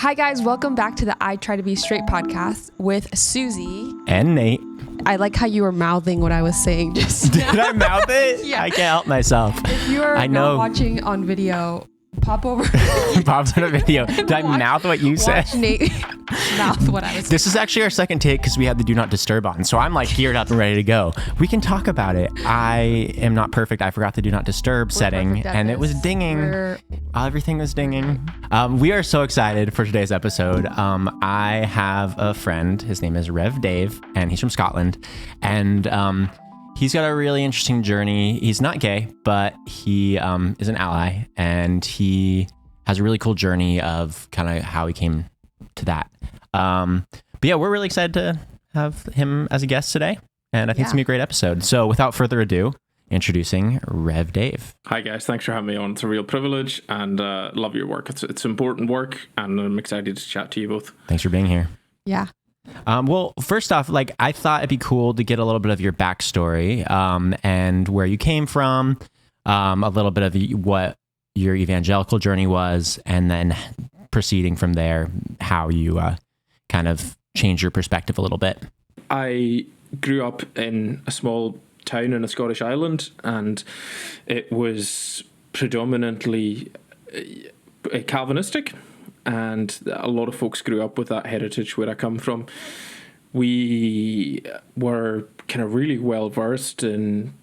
Hi guys, welcome back to the I Try to Be Straight podcast with Susie. And Nate. I like how you were mouthing what I was saying just now. Did I mouth it? Yeah. I can't help myself. If you are not watching on video, pop over. Pop's on a video. Did I mouth what you said? Watch Nate mouth what I was saying. This is actually our second take because we had the do not disturb on. So I'm like geared up and ready to go. We can talk about it. I am not perfect. I forgot the do not disturb setting and it was dinging. Everything was dinging. We are so excited for today's episode. I have a friend. His name is Rev Dave and he's from Scotland. And he's got a really interesting journey. He's not gay, but he is an ally and he has a really cool journey of kind of how he came to that. But yeah, we're really excited to have him as a guest today. And I think it's gonna be a great episode. So without further ado, introducing Rev Dave. Hi guys, thanks for having me on. It's a real privilege and love your work. It's important work and I'm excited to chat to you both. Thanks for being here. Yeah. Well, first off, I thought it'd be cool to get a little bit of your backstory and where you came from, a little bit of what your evangelical journey was, and then proceeding from there, how you kind of change your perspective a little bit. I grew up in a small town in a Scottish island, and it was predominantly Calvinistic. And a lot of folks grew up with that heritage where I come from. We were kind of really well versed in,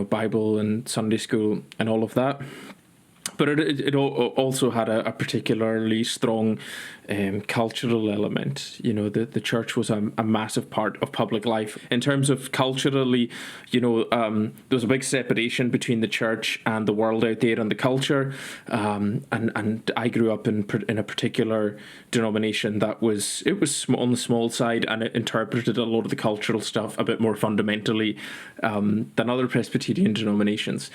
Bible and Sunday school and all of that. But it also had a particularly strong cultural element. The church was a massive part of public life. In terms of culturally, there was a big separation between the church and the world out there and the culture. And I grew up in a particular denomination that was on the small side, and it interpreted a lot of the cultural stuff a bit more fundamentally than other Presbyterian denominations.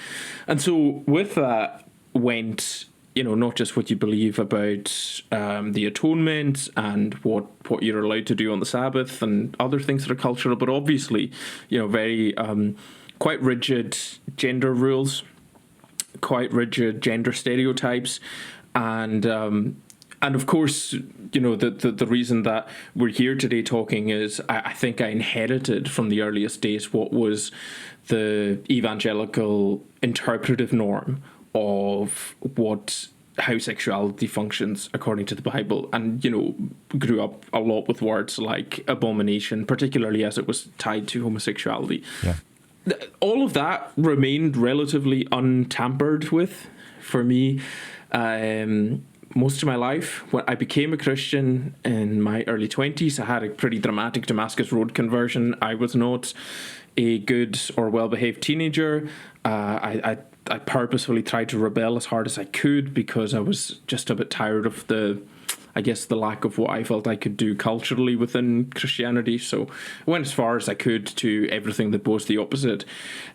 And so with that went, not just what you believe about the atonement and what you're allowed to do on the Sabbath and other things that are cultural, but obviously, very quite rigid gender rules, quite rigid gender stereotypes, and of course, the reason that we're here today talking is I think I inherited from the earliest days what was the evangelical interpretive norm of how sexuality functions according to the Bible, and grew up a lot with words like abomination, particularly as it was tied to homosexuality. Yeah. All of that remained relatively untampered with for me most of my life. When I became a Christian in my early 20s, I had a pretty dramatic Damascus Road conversion. I was not a good or well-behaved teenager. I purposefully tried to rebel as hard as I could because I was just a bit tired of the lack of what I felt I could do culturally within Christianity. So I went as far as I could to everything that was the opposite.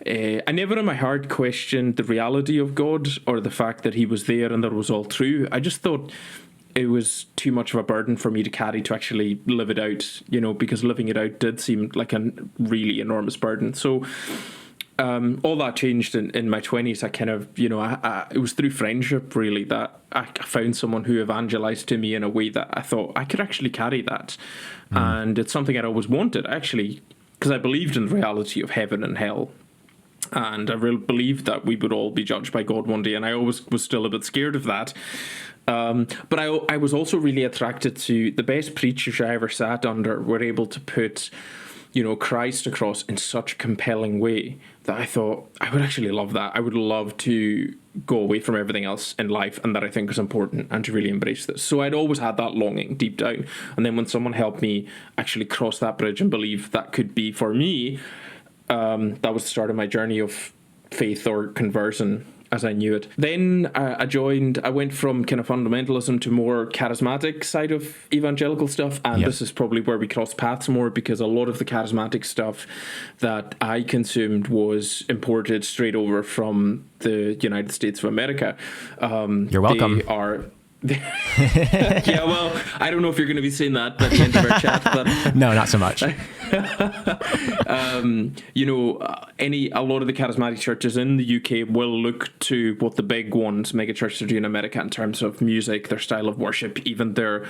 I never in my heart questioned the reality of God or the fact that he was there and that it was all true. I just thought it was too much of a burden for me to carry to actually live it out, because living it out did seem like a really enormous burden. So all that changed in my 20s. I kind of, it was through friendship really that I found someone who evangelized to me in a way that I thought I could actually carry that. And it's something I'd always wanted, actually, because I believed in the reality of heaven and hell. And I really believed that we would all be judged by God one day. And I always was still a bit scared of that. But I was also really attracted to the best preachers I ever sat under were able to put Christ across in such a compelling way that I thought I would actually love that. I would love to go away from everything else in life and that I think is important and to really embrace this. So I'd always had that longing deep down. And then when someone helped me actually cross that bridge and believe that could be for me, that was the start of my journey of faith or conversion as I knew it. Then I went from kind of fundamentalism to more charismatic side of evangelical stuff. And This is probably where we cross paths more, because a lot of the charismatic stuff that I consumed was imported straight over from the United States of America. You're welcome. Yeah, well, I don't know if you're going to be saying that at the end of our chat, but No, not so much. A lot of the charismatic churches in the UK will look to what the big ones, mega churches, are doing in America in terms of music, their style of worship, even their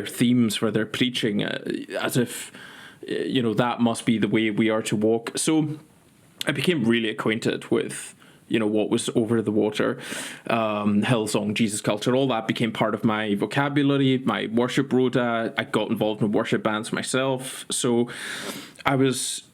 themes where they're preaching, as if that must be the way we are to walk. So I became really acquainted with what was over the water, Hillsong, Jesus culture, all that became part of my vocabulary, my worship rota. I got involved in worship bands myself. So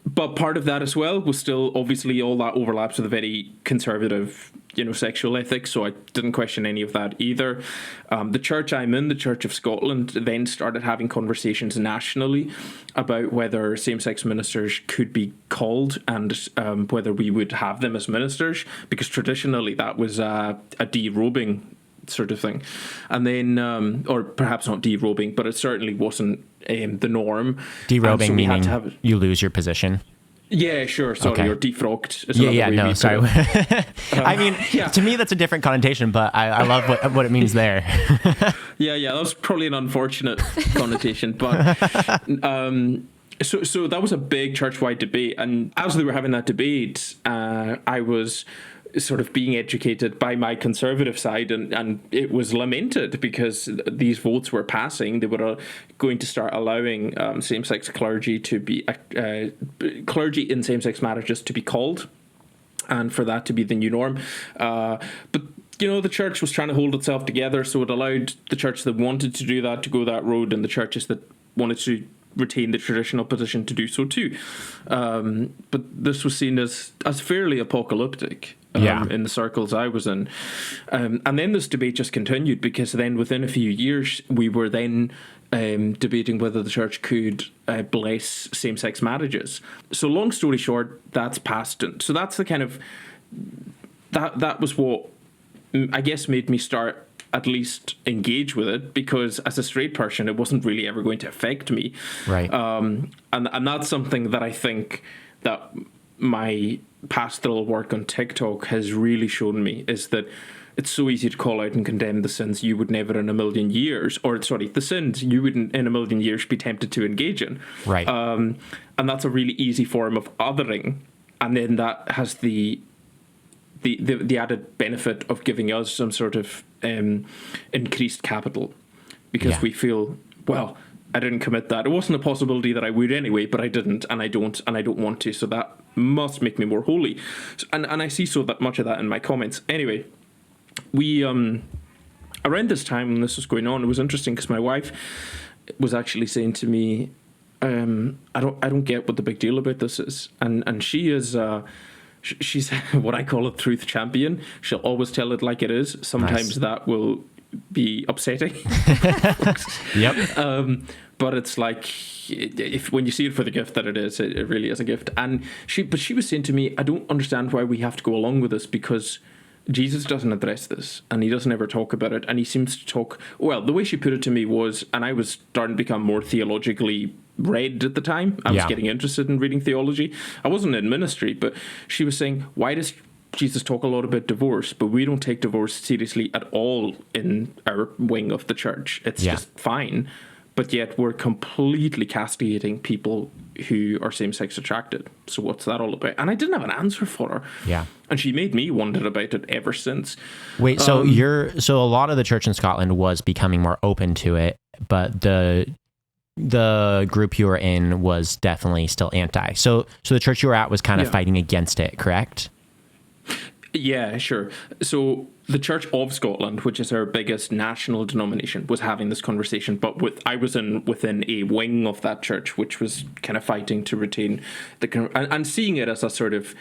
but part of that as well was still obviously all that overlaps with a very conservative, sexual ethics. So I didn't question any of that either. The church I'm in, the Church of Scotland, then started having conversations nationally about whether same-sex ministers could be called and whether we would have them as ministers, because traditionally that was a derobing sort of thing. And then, or perhaps not derobing, but it certainly wasn't the norm. Derobing so meaning you lose your position. Yeah, sure. Sorry, Okay. Or defrocked. Sorry. I mean, to me, that's a different connotation, but I love what it means there. Yeah, that was probably an unfortunate connotation, but so that was a big church-wide debate, and as they were having that debate, I was sort of being educated by my conservative side, and it was lamented because these votes were passing. They were going to start allowing same-sex clergy to be clergy in same-sex marriages to be called, and for that to be the new norm. But the church was trying to hold itself together, so it allowed the church that wanted to do that to go that road, and the churches that wanted to retain the traditional position to do so too. But this was seen as fairly apocalyptic. In the circles I was in. And then this debate just continued, because then within a few years we were then debating whether the church could bless same-sex marriages. So long story short, that's passed. And so that's the kind of, that was what I guess made me start at least engage with it, because as a straight person it wasn't really ever going to affect me. Right. And that's something that I think that my pastoral work on TikTok has really shown me, is that it's so easy to call out and condemn the sins you would never in a million years, the sins you wouldn't in a million years be tempted to engage in. Right. And that's a really easy form of othering. And then that has the added benefit of giving us some sort of increased capital, because we feel, well, I didn't commit that. It wasn't a possibility that I would anyway, but I didn't, and I don't want to. So that must make me more holy. And I see so that much of that in my comments. Anyway, we around this time when this was going on, it was interesting because my wife was actually saying to me, I don't get what the big deal about this is, and she is. She's what I call a truth champion. She'll always tell it like it is. Sometimes that will be upsetting. Yep. But it's like, when you see it for the gift that it is, it really is a gift. And she was saying to me, I don't understand why we have to go along with this, because Jesus doesn't address this, and he doesn't ever talk about it. And he seems to talk, well, the way she put it to me was, and I was starting to become more theologically read at the time. I was getting interested in reading theology. I wasn't in ministry, but she was saying, why does Jesus talk a lot about divorce, but we don't take divorce seriously at all in our wing of the church? It's just fine. But yet we're completely castigating people who are same-sex attracted. So what's that all about? And I didn't have an answer for her. Yeah. And she made me wonder about it ever since. Wait, so so a lot of the church in Scotland was becoming more open to it, but the group you were in was definitely still anti. So the church you were at was kind of fighting against it, correct? Yeah, sure. So the Church of Scotland, which is our biggest national denomination, was having this conversation, but I was within a wing of that church, which was kind of fighting to retain and seeing it as a sort of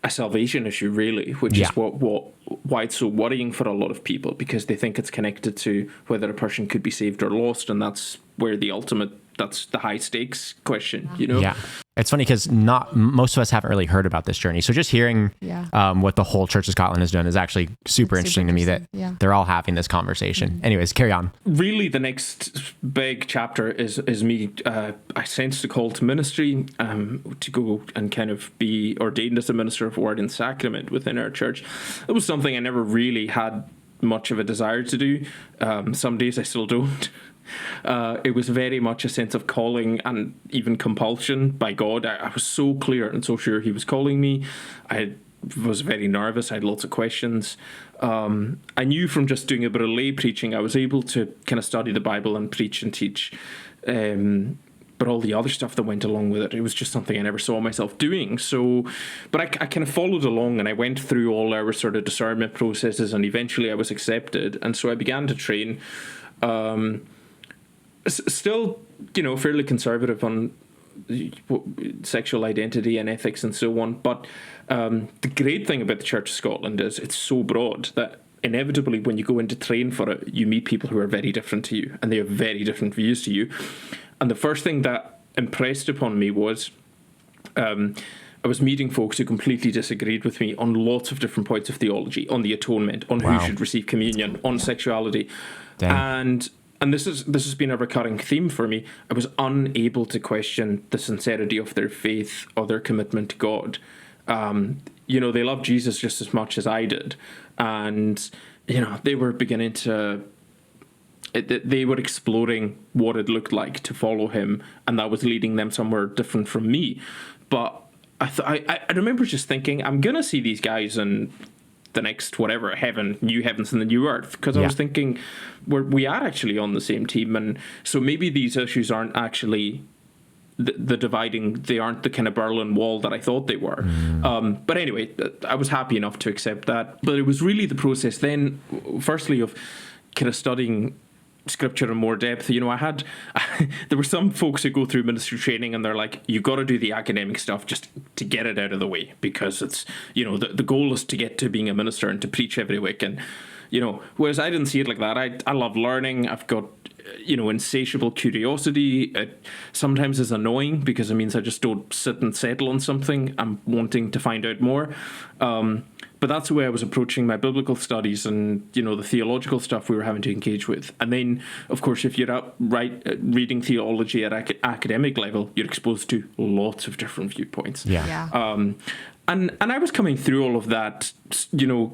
a salvation issue, really, which is why it's so worrying for a lot of people, because they think it's connected to whether a person could be saved or lost, and that's where that's the high stakes question, Yeah. It's funny because most of us haven't really heard about this journey. So just hearing what the whole Church of Scotland has done is actually super interesting to me, that they're all having this conversation. Mm-hmm. Anyways, carry on. Really, the next big chapter is me. I sensed a call to ministry to go and kind of be ordained as a minister of word and sacrament within our church. It was something I never really had much of a desire to do. Some days I still don't. It was very much a sense of calling and even compulsion by God. I was so clear and so sure he was calling me. I was very nervous. I had lots of questions. I knew from just doing a bit of lay preaching, I was able to kind of study the Bible and preach and teach. But all the other stuff that went along with it, it was just something I never saw myself doing. So, but I kind of followed along, and I went through all our sort of discernment processes, and eventually I was accepted. And so I began to train. Still, fairly conservative on sexual identity and ethics and so on. But the great thing about the Church of Scotland is it's so broad that inevitably when you go in to train for it, you meet people who are very different to you, and they have very different views to you. And the first thing that impressed upon me was I was meeting folks who completely disagreed with me on lots of different points of theology, on the atonement, on who should receive communion, on sexuality. And this has been a recurring theme for me. I was unable to question the sincerity of their faith or their commitment to God. They loved Jesus just as much as I did. And, they were beginning to... They were exploring what it looked like to follow him, and that was leading them somewhere different from me. But I remember just thinking, I'm going to see these guys in the next whatever, heaven, new heavens and the new earth, because I was thinking we are actually on the same team. And so maybe these issues aren't actually the dividing, they aren't the kind of Berlin Wall that I thought they were. But anyway, I was happy enough to accept that. But it was really the process then, firstly, of kind of studying scripture in more depth. There were some folks who go through ministry training and they're like, you've got to do the academic stuff just to get it out of the way, because it's, the goal is to get to being a minister and to preach every week. And, whereas I didn't see it like that. I love learning. I've got, insatiable curiosity. It sometimes is annoying because it means I just don't sit and settle on something. I'm wanting to find out more. But that's the way I was approaching my biblical studies and, the theological stuff we were having to engage with. And then, of course, if you're reading theology at academic level, you're exposed to lots of different viewpoints. And I was coming through all of that,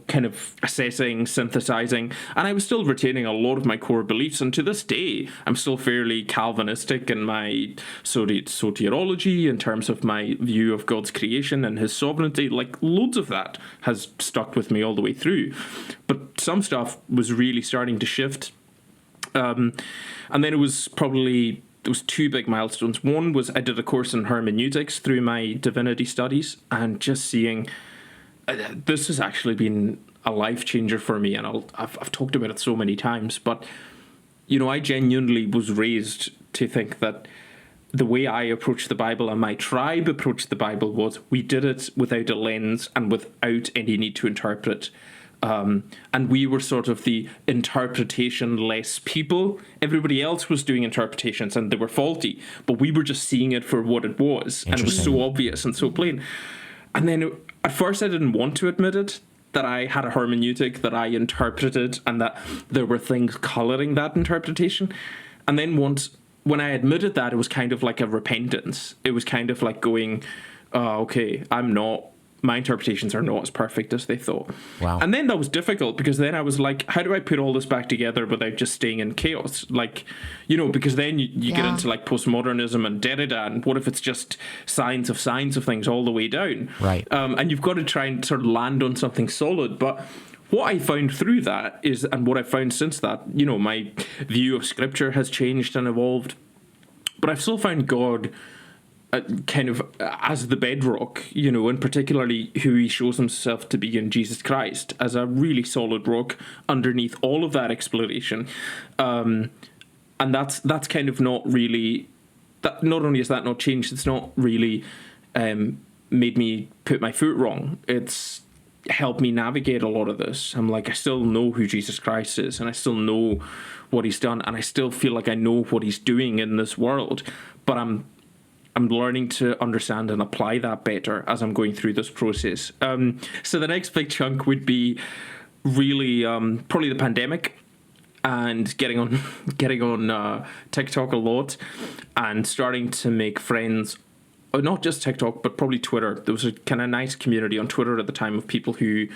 kind of assessing, synthesizing, and I was still retaining a lot of my core beliefs. And to this day, I'm still fairly Calvinistic in my soteriology, in terms of my view of God's creation and his sovereignty. Like, loads of that has stuck with me all the way through. But some stuff was really starting to shift. And then it was there was two big milestones. One was I did a course in hermeneutics through my divinity studies, and just seeing this has actually been a life changer for me. And I've talked about it so many times, but I genuinely was raised to think that the way I approached the Bible and my tribe approached the Bible was we did it without a lens and without any need to interpret. And we were sort of the interpretation-less people. Everybody else was doing interpretations and they were faulty, but we were just seeing it for what it was. And it was so obvious and so plain. And then at first I didn't want to admit it, that I had a hermeneutic, that I interpreted, and that there were things colouring that interpretation. And then when I admitted that, it was kind of like a repentance. It was kind of like going, okay, my interpretations are not as perfect as they thought. Wow. And then that was difficult, because then I was like, how do I put all this back together without just staying in chaos? Like, because then you get into like postmodernism and Derrida, and what if it's just signs of things all the way down? Right. And you've got to try and sort of land on something solid. But what I found through that is, and what I've found since that, my view of scripture has changed and evolved. But I've still found God kind of as the bedrock, and particularly who he shows himself to be in Jesus Christ as a really solid rock underneath all of that exploration. And that's kind of not really, that not only has that not changed, it's not really made me put my foot wrong. It's helped me navigate a lot of this. I'm like, I still know who Jesus Christ is, and I still know what he's done, and I still feel like I know what he's doing in this world, but I'm learning to understand and apply that better as I'm going through this process. So the next big chunk would be really probably the pandemic, and getting on TikTok a lot, and starting to make friends not just TikTok, but probably Twitter. There was a kind of nice community on Twitter at the time of people who,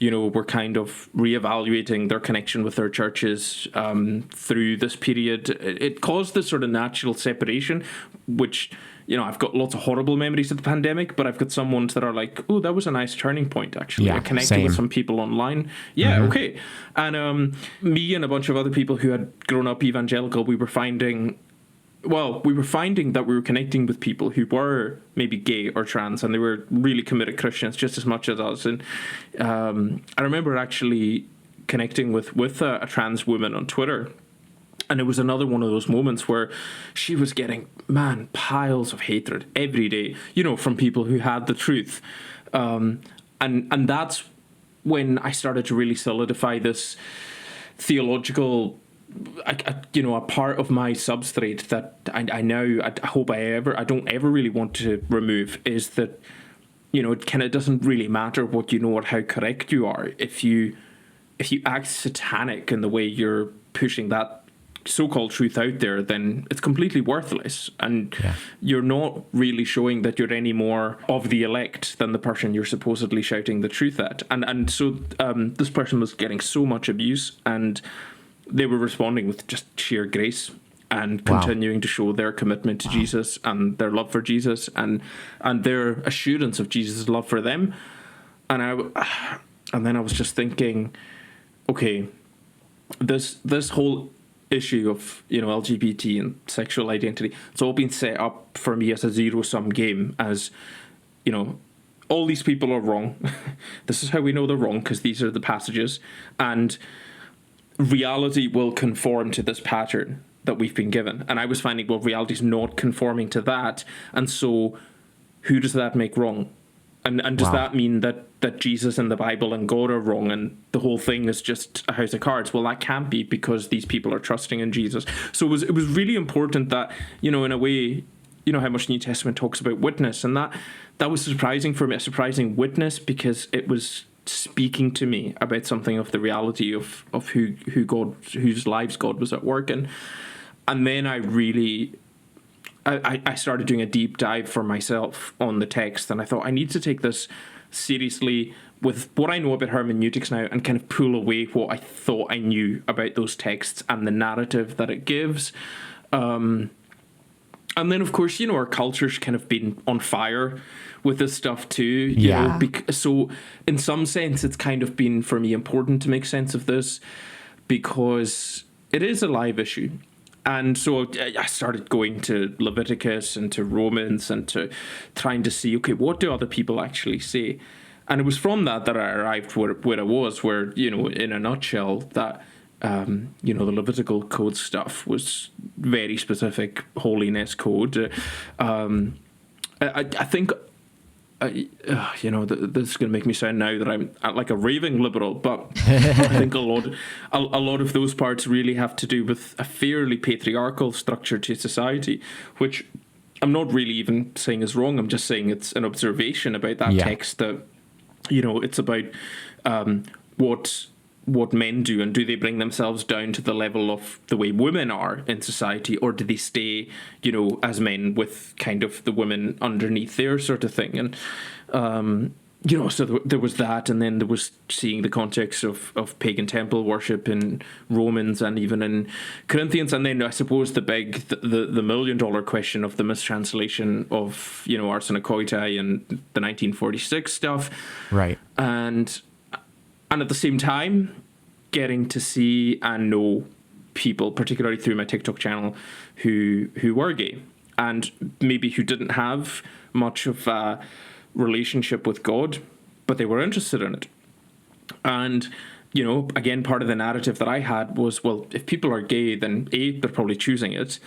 were kind of reevaluating their connection with their churches through this period. It caused this sort of natural separation, which, I've got lots of horrible memories of the pandemic, but I've got some ones that are like, oh, that was a nice turning point, actually. Yeah, I connected same. with some people online. Yeah, okay. And me and a bunch of other people who had grown up evangelical, we were finding that we were connecting with people who were maybe gay or trans, and they were really committed Christians just as much as us. And I remember actually connecting with a trans woman on Twitter. And it was another one of those moments where she was getting, piles of hatred every day, from people who had the truth. And that's when I started to really solidify this theological, a part of my substrate that I don't ever really want to remove, is that, it kind of doesn't really matter what you know or how correct you are. If you act satanic in the way you're pushing that so-called truth out there, then it's completely worthless, and you're not really showing that you're any more of the elect than the person you're supposedly shouting the truth at. And so this person was getting so much abuse, and they were responding with just sheer grace and continuing to show their commitment to Jesus and their love for Jesus and their assurance of Jesus' love for them. And then I was just thinking, okay, this whole issue of LGBT and sexual identity, it's all been set up for me as a zero-sum game, as all these people are wrong. This is how we know they're wrong, because these are the passages, and reality will conform to this pattern that we've been given. And I was finding, well, reality's not conforming to that, and so who does that make wrong? And does that mean that Jesus and the Bible and God are wrong and the whole thing is just a house of cards? Well, that can't be, because these people are trusting in Jesus. So it was really important that, in a way, how much New Testament talks about witness, and that was surprising for me, a surprising witness, because it was speaking to me about something of the reality of who God, whose lives God was at work in. And then I started doing a deep dive for myself on the text, and I thought I need to take this seriously with what I know about hermeneutics now, and kind of pull away what I thought I knew about those texts and the narrative that it gives. And then, of course, our culture's kind of been on fire with this stuff too. You know, so in some sense, it's kind of been, for me, important to make sense of this, because it is a live issue. And so I started going to Leviticus and to Romans and to trying to see, okay, what do other people actually say? And it was from that I arrived where I was, where, in a nutshell, that, the Levitical code stuff was very specific holiness code. I think, this is going to make me sound now that I'm like a raving liberal, but I think a lot of those parts really have to do with a fairly patriarchal structure to society, which I'm not really even saying is wrong. I'm just saying it's an observation about that text, that, it's about what men do, and do they bring themselves down to the level of the way women are in society, or do they stay, as men with kind of the women underneath there sort of thing? And, so there was that, and then there was seeing the context of pagan temple worship in Romans and even in Corinthians, and then I suppose the $1 million question of the mistranslation of, Ars Coeli and the 1946 stuff. Right. And at the same time, getting to see and know people, particularly through my TikTok channel, who were gay, and maybe who didn't have much of a relationship with God, but they were interested in it. And, again, part of the narrative that I had was, well, if people are gay, then A, they're probably choosing it.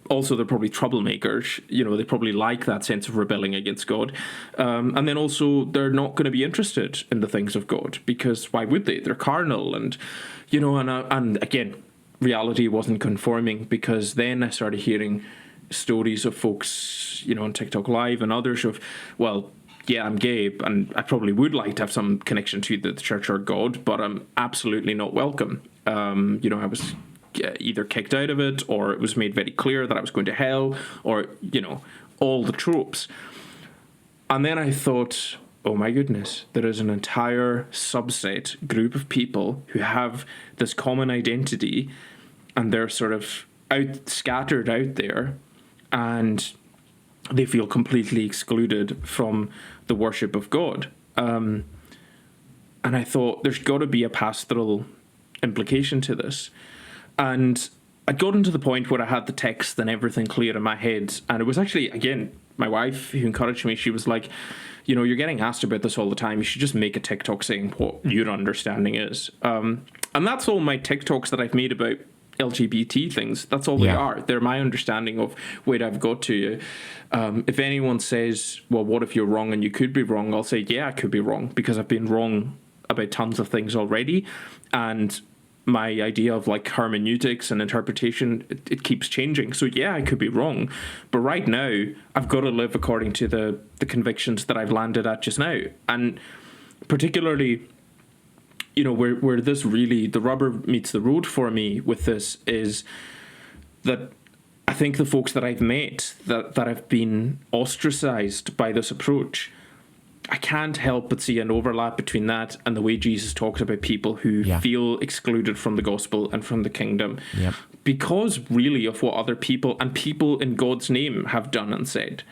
Also they're probably troublemakers. They probably like that sense of rebelling against God. And then also they're not going to be interested in the things of God, because why would they? They're carnal. And, and again, reality wasn't conforming, because then I started hearing stories of folks, on TikTok Live and others of, well, yeah, I'm gay, and I probably would like to have some connection to the church or God, but I'm absolutely not welcome. I was either kicked out of it, or it was made very clear that I was going to hell, or all the tropes. And then I thought, oh my goodness, there is an entire subset group of people who have this common identity, and they're sort of scattered out there, and they feel completely excluded from the worship of God. And I thought, there's got to be a pastoral implication to this. And I'd gotten to the point where I had the text and everything clear in my head. And it was actually, again, my wife who encouraged me. She was like, you're getting asked about this all the time. You should just make a TikTok saying what your understanding is. And that's all my TikToks that I've made about LGBT things. That's all they are. They're my understanding of where I've got to. If anyone says, well, what if you're wrong and you could be wrong? I'll say, yeah, I could be wrong, because I've been wrong about tons of things already. And my idea of like hermeneutics and interpretation, it keeps changing. So yeah, I could be wrong. But right now, I've got to live according to the convictions that I've landed at just now. And particularly, where this really, the rubber meets the road for me with this is that I think the folks that I've met that have been ostracized by this approach, I can't help but see an overlap between that and the way Jesus talks about people who feel excluded from the gospel and from the kingdom because really of what other people and people in God's name have done and said.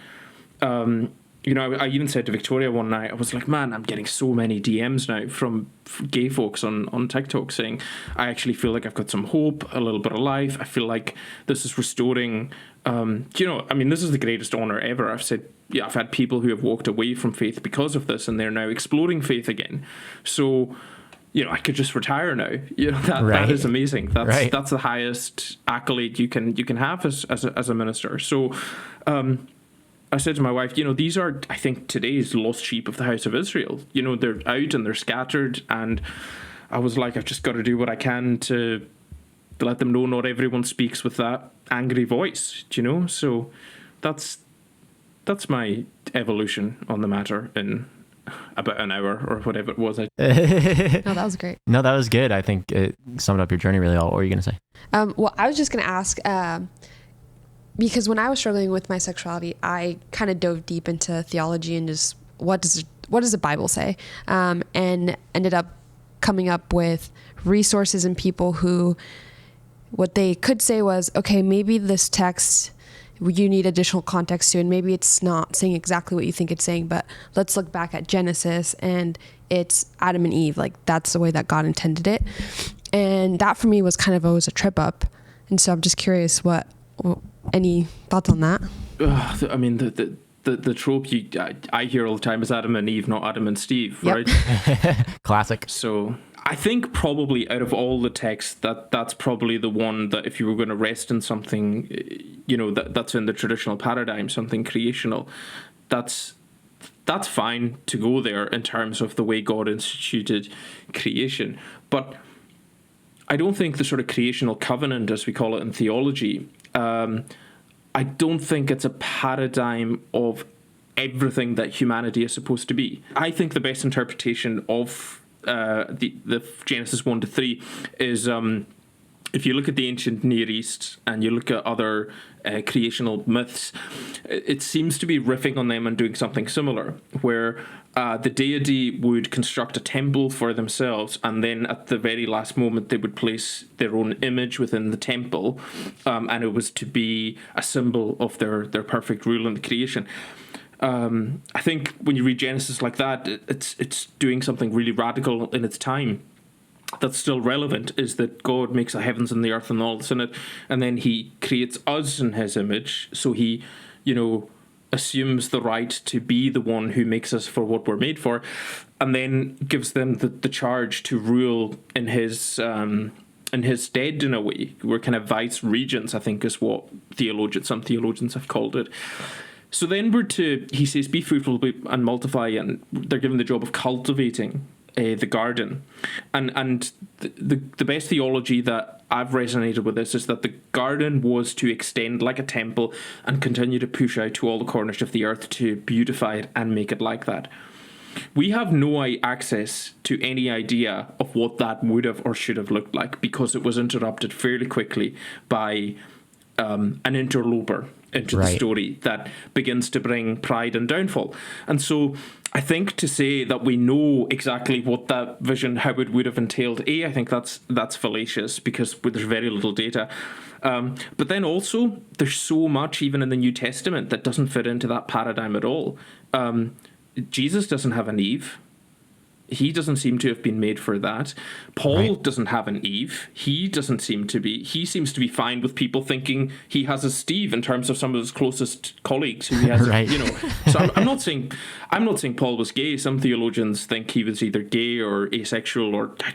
I even said to Victoria one night, I was like, man, I'm getting so many DMs now from gay folks on TikTok saying, I actually feel like I've got some hope, a little bit of life. I feel like this is restoring, this is the greatest honor ever. I've said, I've had people who have walked away from faith because of this, and they're now exploring faith again. So, I could just retire now. That is amazing. That's the highest accolade you can have as a minister. So, I said to my wife, these are, I think, today's lost sheep of the house of Israel. They're out and they're scattered. And I was like, I've just got to do what I can to let them know not everyone speaks with that angry voice, So that's my evolution on the matter in about an hour or whatever it was. No, that was great. No, that was good. I think it summed up your journey really well. What were you going to say? Well, I was just going to ask... because when I was struggling with my sexuality, I kind of dove deep into theology and just what does the Bible say, and ended up coming up with resources and people who, what they could say was, okay, maybe this text you need additional context to, and maybe it's not saying exactly what you think it's saying, but let's look back at Genesis and it's Adam and Eve, like that's the way that God intended it. And that for me was kind of always a trip up. And so I'm just curious any thoughts on that? The trope I hear all the time is Adam and Eve, not Adam and Steve, right? Classic. So I think probably out of all the texts, that's probably the one that if you were going to rest in something, that's in the traditional paradigm, something creational, that's fine to go there in terms of the way God instituted creation. But I don't think the sort of creational covenant, as we call it in theology, I don't think it's a paradigm of everything that humanity is supposed to be. I think the best interpretation of the Genesis 1-3 is if you look at the ancient Near East and you look at other creational myths, it seems to be riffing on them and doing something similar, where the deity would construct a temple for themselves, and then at the very last moment they would place their own image within the temple, and it was to be a symbol of their perfect rule in the creation. I think when you read Genesis like that, it's doing something really radical in its time that's still relevant, is that God makes the heavens and the earth and all that's in it, and then he creates us in his image, so he, assumes the right to be the one who makes us for what we're made for, and then gives them the charge to rule in his stead in a way. We're kind of vice regents, I think, is what some theologians have called it. So then he says, be fruitful and multiply, and they're given the job of cultivating the garden. And the best theology that I've resonated with this is that the garden was to extend like a temple and continue to push out to all the corners of the earth to beautify it and make it like that. We have no access to any idea of what that would have or should have looked like, because it was interrupted fairly quickly by an interloper into the story that begins to bring pride and downfall. And so I think to say that we know exactly what that vision, how it would have entailed, I think that's fallacious, because there's very little data. But then also, there's so much, even in the New Testament, that doesn't fit into that paradigm at all. Jesus doesn't have an Eve. He doesn't seem to have been made for that. Paul doesn't have an Eve. He seems to be fine with people thinking he has a Steve in terms of some of his closest colleagues who he has, So I'm not saying Paul was gay. Some theologians think he was either gay or asexual, or I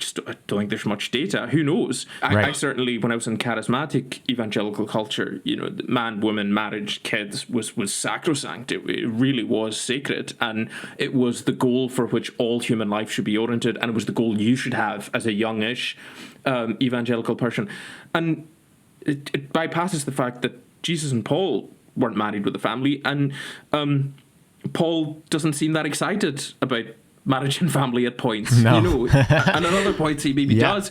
don't think there's much data. Who knows? I certainly, when I was in charismatic evangelical culture, man, woman, marriage, kids was sacrosanct. It really was sacred, and it was the goal for which all human life should be oriented, and it was the goal you should have as a youngish evangelical person. And it bypasses the fact that Jesus and Paul weren't married with a family, and Paul doesn't seem that excited about marriage and family at points, and at other points he maybe does.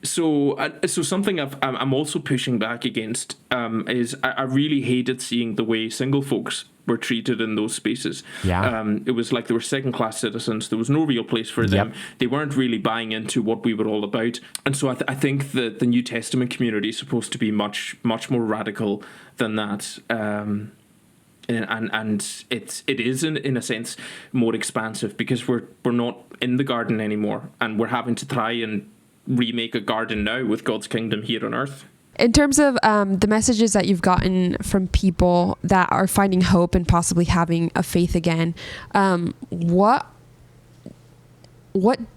So something I'm also pushing back against is I really hated seeing the way single folks were treated in those spaces. It was like they were second-class citizens. There was no real place for them. They weren't really buying into what we were all about. And so I think that the New Testament community is supposed to be much, much more radical than that. And it is in a sense more expansive, because we're not in the garden anymore, and we're having to try and remake a garden now with God's kingdom here on earth. In terms of the messages that you've gotten from people that are finding hope and possibly having a faith again, what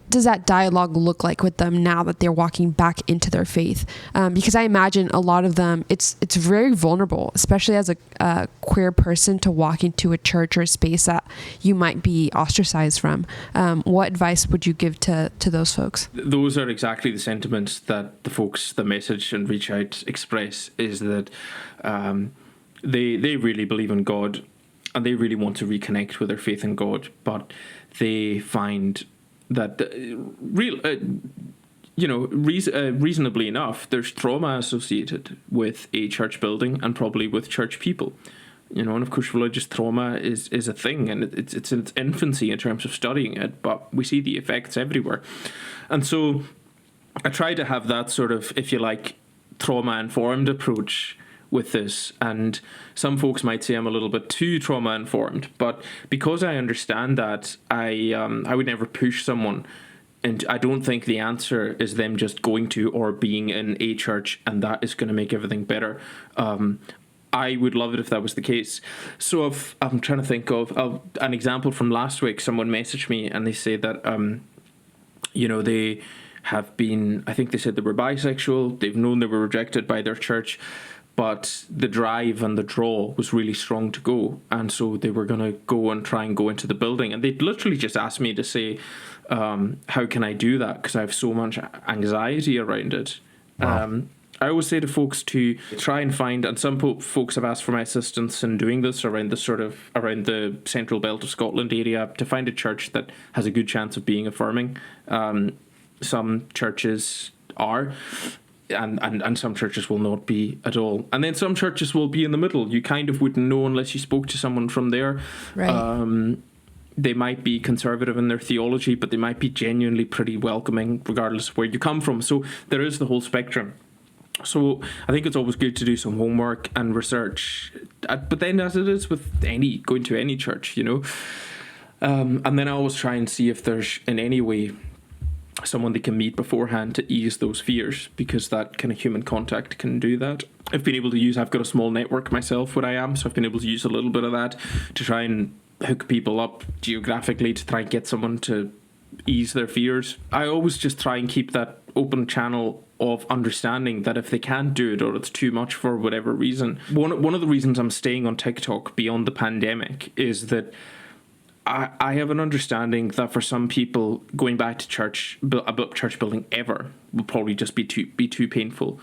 does that dialogue look like with them now that they're walking back into their faith? Because I imagine a lot of them, it's very vulnerable, especially as a queer person, to walk into a church or a space that you might be ostracized from. What advice would you give to those folks? Those are exactly the sentiments that the folks that message and reach out express, is that they really believe in God, and they really want to reconnect with their faith in God, but they find that reasonably enough, there's trauma associated with a church building and probably with church people. And of course, religious trauma is a thing, and it's in its infancy in terms of studying it, but we see the effects everywhere. And so I try to have that sort of, if you like, trauma-informed approach with this. And some folks might say I'm a little bit too trauma-informed, but because I understand that, I would never push someone. And I don't think the answer is them just going to or being in a church and that is going to make everything better. I would love it if that was the case. So I'm trying to think of an example from last week. Someone messaged me and they say that, they have been, I think they said they were bisexual. They've known they were rejected by their church, but the drive and the draw was really strong to go. And so they were going to go and try and go into the building. And they literally just asked me to say, how can I do that? Because I have so much anxiety around it. Wow. I always say to folks to try and find, and some folks have asked for my assistance in doing this around the central belt of Scotland area, to find a church that has a good chance of being affirming. Some churches are, and some churches will not be at all. And then some churches will be in the middle. You kind of wouldn't know unless you spoke to someone from there. Right. They might be conservative in their theology, but they might be genuinely pretty welcoming regardless of where you come from. So there is the whole spectrum. So I think it's always good to do some homework and research. But then, as it is with going to any church, and then I always try and see if there's in any way someone they can meet beforehand to ease those fears, because that kind of human contact can do that. I've got a small network myself where I am, so I've been able to use a little bit of that to try and hook people up geographically to try and get someone to ease their fears. I always just try and keep that open channel of understanding that if they can't do it or it's too much for whatever reason. One of the reasons I'm staying on TikTok beyond the pandemic is that I have an understanding that for some people, going back to church building ever will probably just be too painful.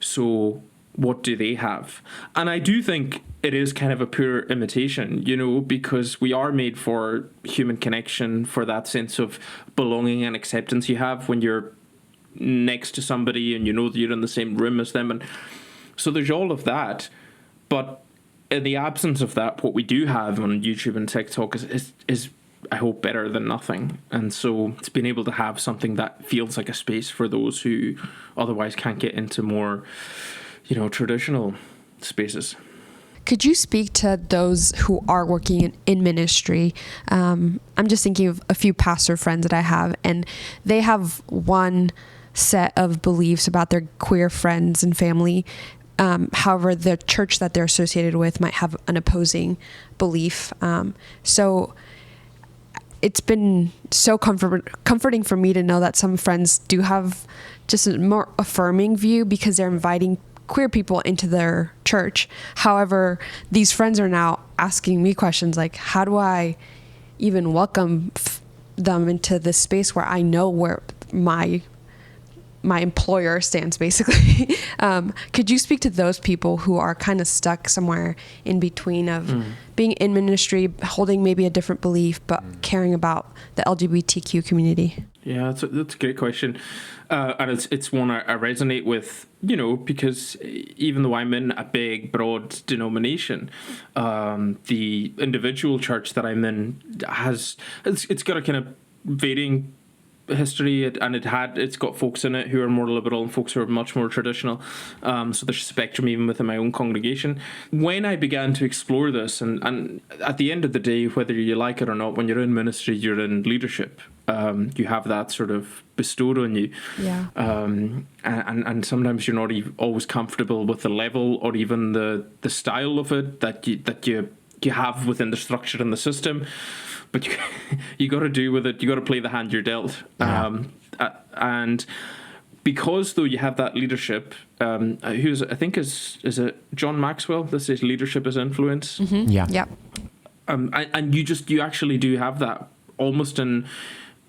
So what do they have? And I do think it is kind of a poor imitation, because we are made for human connection, for that sense of belonging and acceptance you have when you're next to somebody and that you're in the same room as them. And so there's all of that. But in the absence of that, what we do have on YouTube and TikTok is I hope, better than nothing. And so it's been able to have something that feels like a space for those who otherwise can't get into more, traditional spaces. Could you speak to those who are working in ministry? I'm just thinking of a few pastor friends that I have, and they have one set of beliefs about their queer friends and family. However, the church that they're associated with might have an opposing belief. So it's been so comforting for me to know that some friends do have just a more affirming view because they're inviting queer people into their church. However, these friends are now asking me questions like, how do I even welcome them into this space where I know where my employer stands, basically? Could you speak to those people who are kind of stuck somewhere in between of being in ministry, holding maybe a different belief, but caring about the LGBTQ community? Yeah, that's a great question. And it's one I resonate with, because even though I'm in a big, broad denomination, the individual church that I'm in it's got a kind of varying history, and it's got folks in it who are more liberal and folks who are much more traditional. So there's a spectrum even within my own congregation. When I began to explore this, and at the end of the day, whether you like it or not, when you're in ministry, you're in leadership. You have that sort of bestowed on you. Yeah. And sometimes you're not always comfortable with the level or even the style of it that you have within the structure and the system. But you got to do with it. You got to play the hand you're dealt. Yeah. And because though you have that leadership, who's I think is it John Maxwell? This is leadership as influence. Mm-hmm. Yeah. Yep. And you actually do have that almost in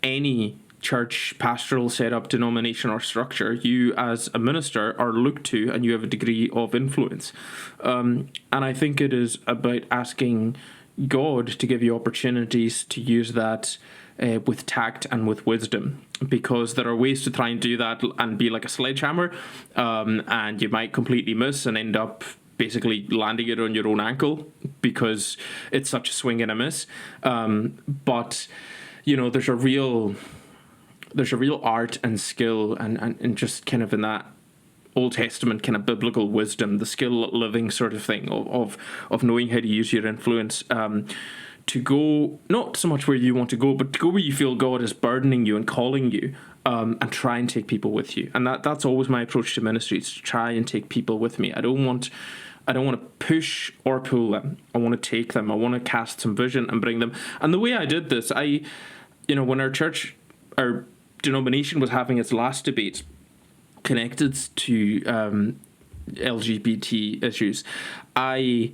any church, pastoral setup, denomination or structure. You as a minister are looked to, and you have a degree of influence. And I think it is about asking God to give you opportunities to use that with tact and with wisdom, because there are ways to try and do that and be like a sledgehammer, and you might completely miss and end up basically landing it on your own ankle because it's such a swing and a miss. But there's a real art and skill and just kind of in that Old Testament kind of biblical wisdom, the skill at living sort of thing of knowing how to use your influence to go not so much where you want to go, but to go where you feel God is burdening you and calling you, and try and take people with you. And that's always my approach to ministry, is to try and take people with me. I don't want to push or pull them. I want to take them. I want to cast some vision and bring them. And the way I did this, when our denomination was having its last debate connected to LGBT issues, I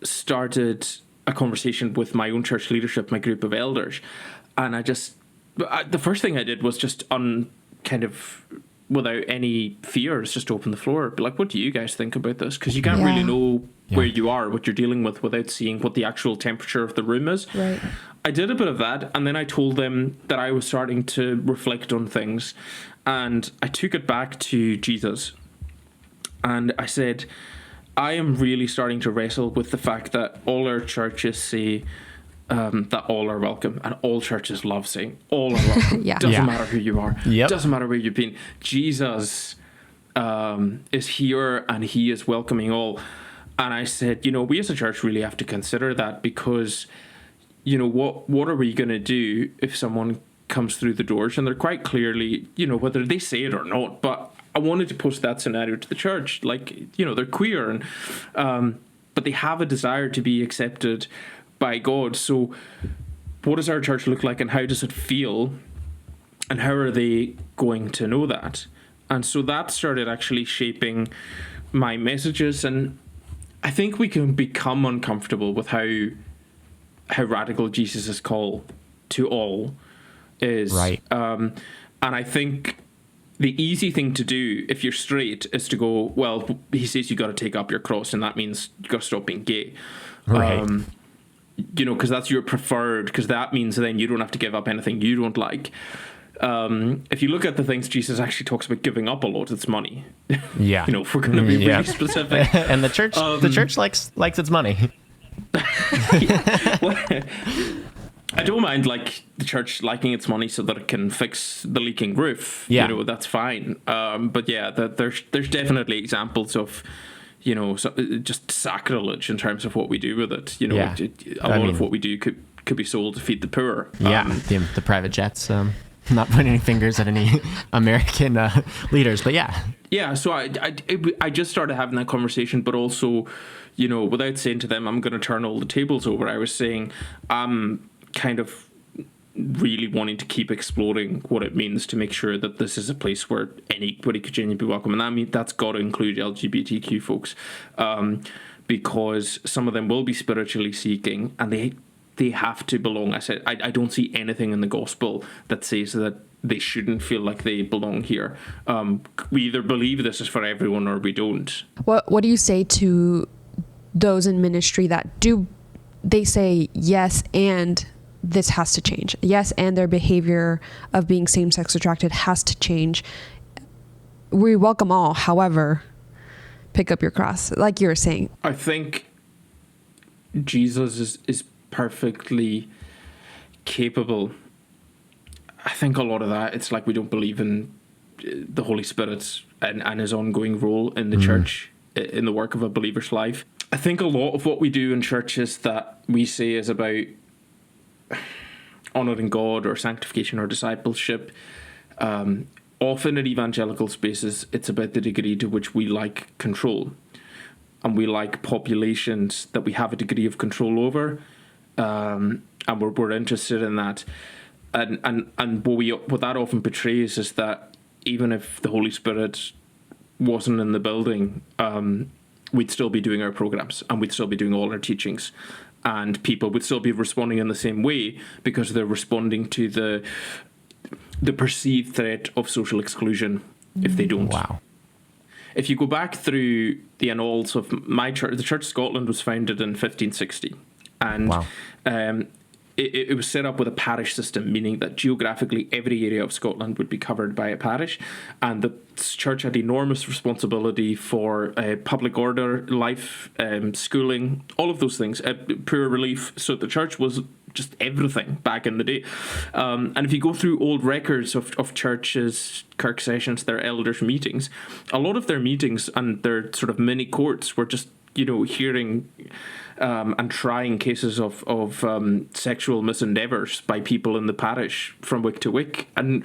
started a conversation with my own church leadership, my group of elders, and the first thing I did was just without any fears, just open the floor, be like, what do you guys think about this? Because you can't really know where you are, what you're dealing with, without seeing what the actual temperature of the room is. Right. I did a bit of that, and then I told them that I was starting to reflect on things, and I took it back to Jesus, and I said, I am really starting to wrestle with the fact that all our churches say that all are welcome, and all churches love saying all are welcome. Doesn't matter who you are. Doesn't matter where you've been. Jesus is here, and he is welcoming all. And I said, we as a church really have to consider that, because what are we going to do if someone comes through the doors and they're quite clearly, whether they say it or not, but I wanted to post that scenario to the church, like, they're queer, and but they have a desire to be accepted by God. So what does our church look like, and how does it feel, and how are they going to know that? And so that started actually shaping my messages. And I think we can become uncomfortable with how radical Jesus' call to all is. Right. And I think the easy thing to do if you're straight is to go, well, he says you got to take up your cross, and that means you got to stop being gay. Right. Because that's your preferred, because that means then you don't have to give up anything you don't like. if you look at the things, Jesus actually talks about giving up a lot. It's money. Yeah. If we're going to be really specific. And the church likes its money. Well, I don't mind the church liking its money so that it can fix the leaking roof. Yeah. That's fine. But yeah, there's definitely examples of just sacrilege in terms of what we do with it. A lot of what we do could be sold to feed the poor. Yeah, the private jets. Not pointing any fingers at any American leaders, but yeah. Yeah, so I just started having that conversation, but also, without saying to them, I'm going to turn all the tables over, I was saying, I'm kind of really wanting to keep exploring what it means to make sure that this is a place where anybody could genuinely be welcome. And that's got to include LGBTQ folks, because some of them will be spiritually seeking and they have to belong. I said, I don't see anything in the gospel that says that they shouldn't feel like they belong here. We either believe this is for everyone or we don't. What do you say to those in ministry that they say yes and this has to change? Yes, and their behavior of being same-sex attracted has to change. We welcome all, however, pick up your cross, like you were saying. I think Jesus is perfectly capable. I think a lot of that, it's like we don't believe in the Holy Spirit and his ongoing role in the church, in the work of a believer's life. I think a lot of what we do in churches that we say is about honouring God or sanctification or discipleship, often in evangelical spaces, it's about the degree to which we like control. And we like populations that we have a degree of control over. And we're interested in that, and what that often portrays is that even if the Holy Spirit wasn't in the building, we'd still be doing our programs and we'd still be doing all our teachings, and people would still be responding in the same way because they're responding to the perceived threat of social exclusion if they don't. Wow. If you go back through the annals of my church, the Church of Scotland was founded in 1560. And wow. It was set up with a parish system, meaning that geographically every area of Scotland would be covered by a parish. And the church had enormous responsibility for public order, life, schooling, all of those things, poor relief. So the church was just everything back in the day. And if you go through old records of churches, kirk sessions, their elders' meetings, a lot of their meetings and their sort of mini courts were just, hearing and trying cases of sexual misendeavours by people in the parish from week to week. And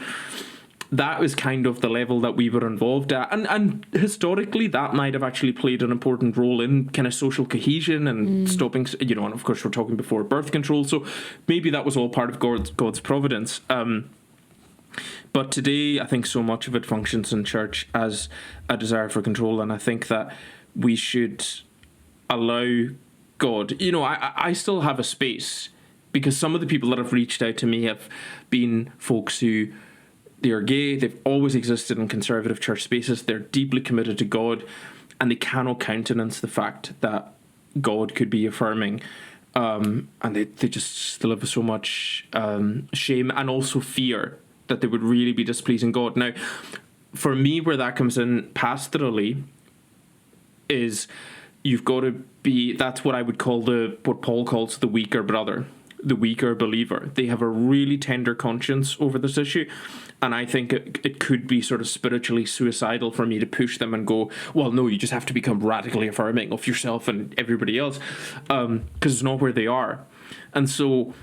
that was kind of the level that we were involved at. And historically, that might have actually played an important role in kind of social cohesion and stopping, and of course, we're talking before birth control. So maybe that was all part of God's providence. But today, I think so much of it functions in church as a desire for control. And I think that we should allow God. I still have a space because some of the people that have reached out to me have been folks who they are gay. They've always existed in conservative church spaces. They're deeply committed to God, and they cannot countenance the fact that God could be affirming. And they just still have so much shame and also fear that they would really be displeasing God. Now, for me, where that comes in pastorally is you've got to be, that's what I would call what Paul calls the weaker brother, the weaker believer. They have a really tender conscience over this issue. And I think it could be sort of spiritually suicidal for me to push them and go, well, no, you just have to become radically affirming of yourself and everybody else, because it's not where they are. And so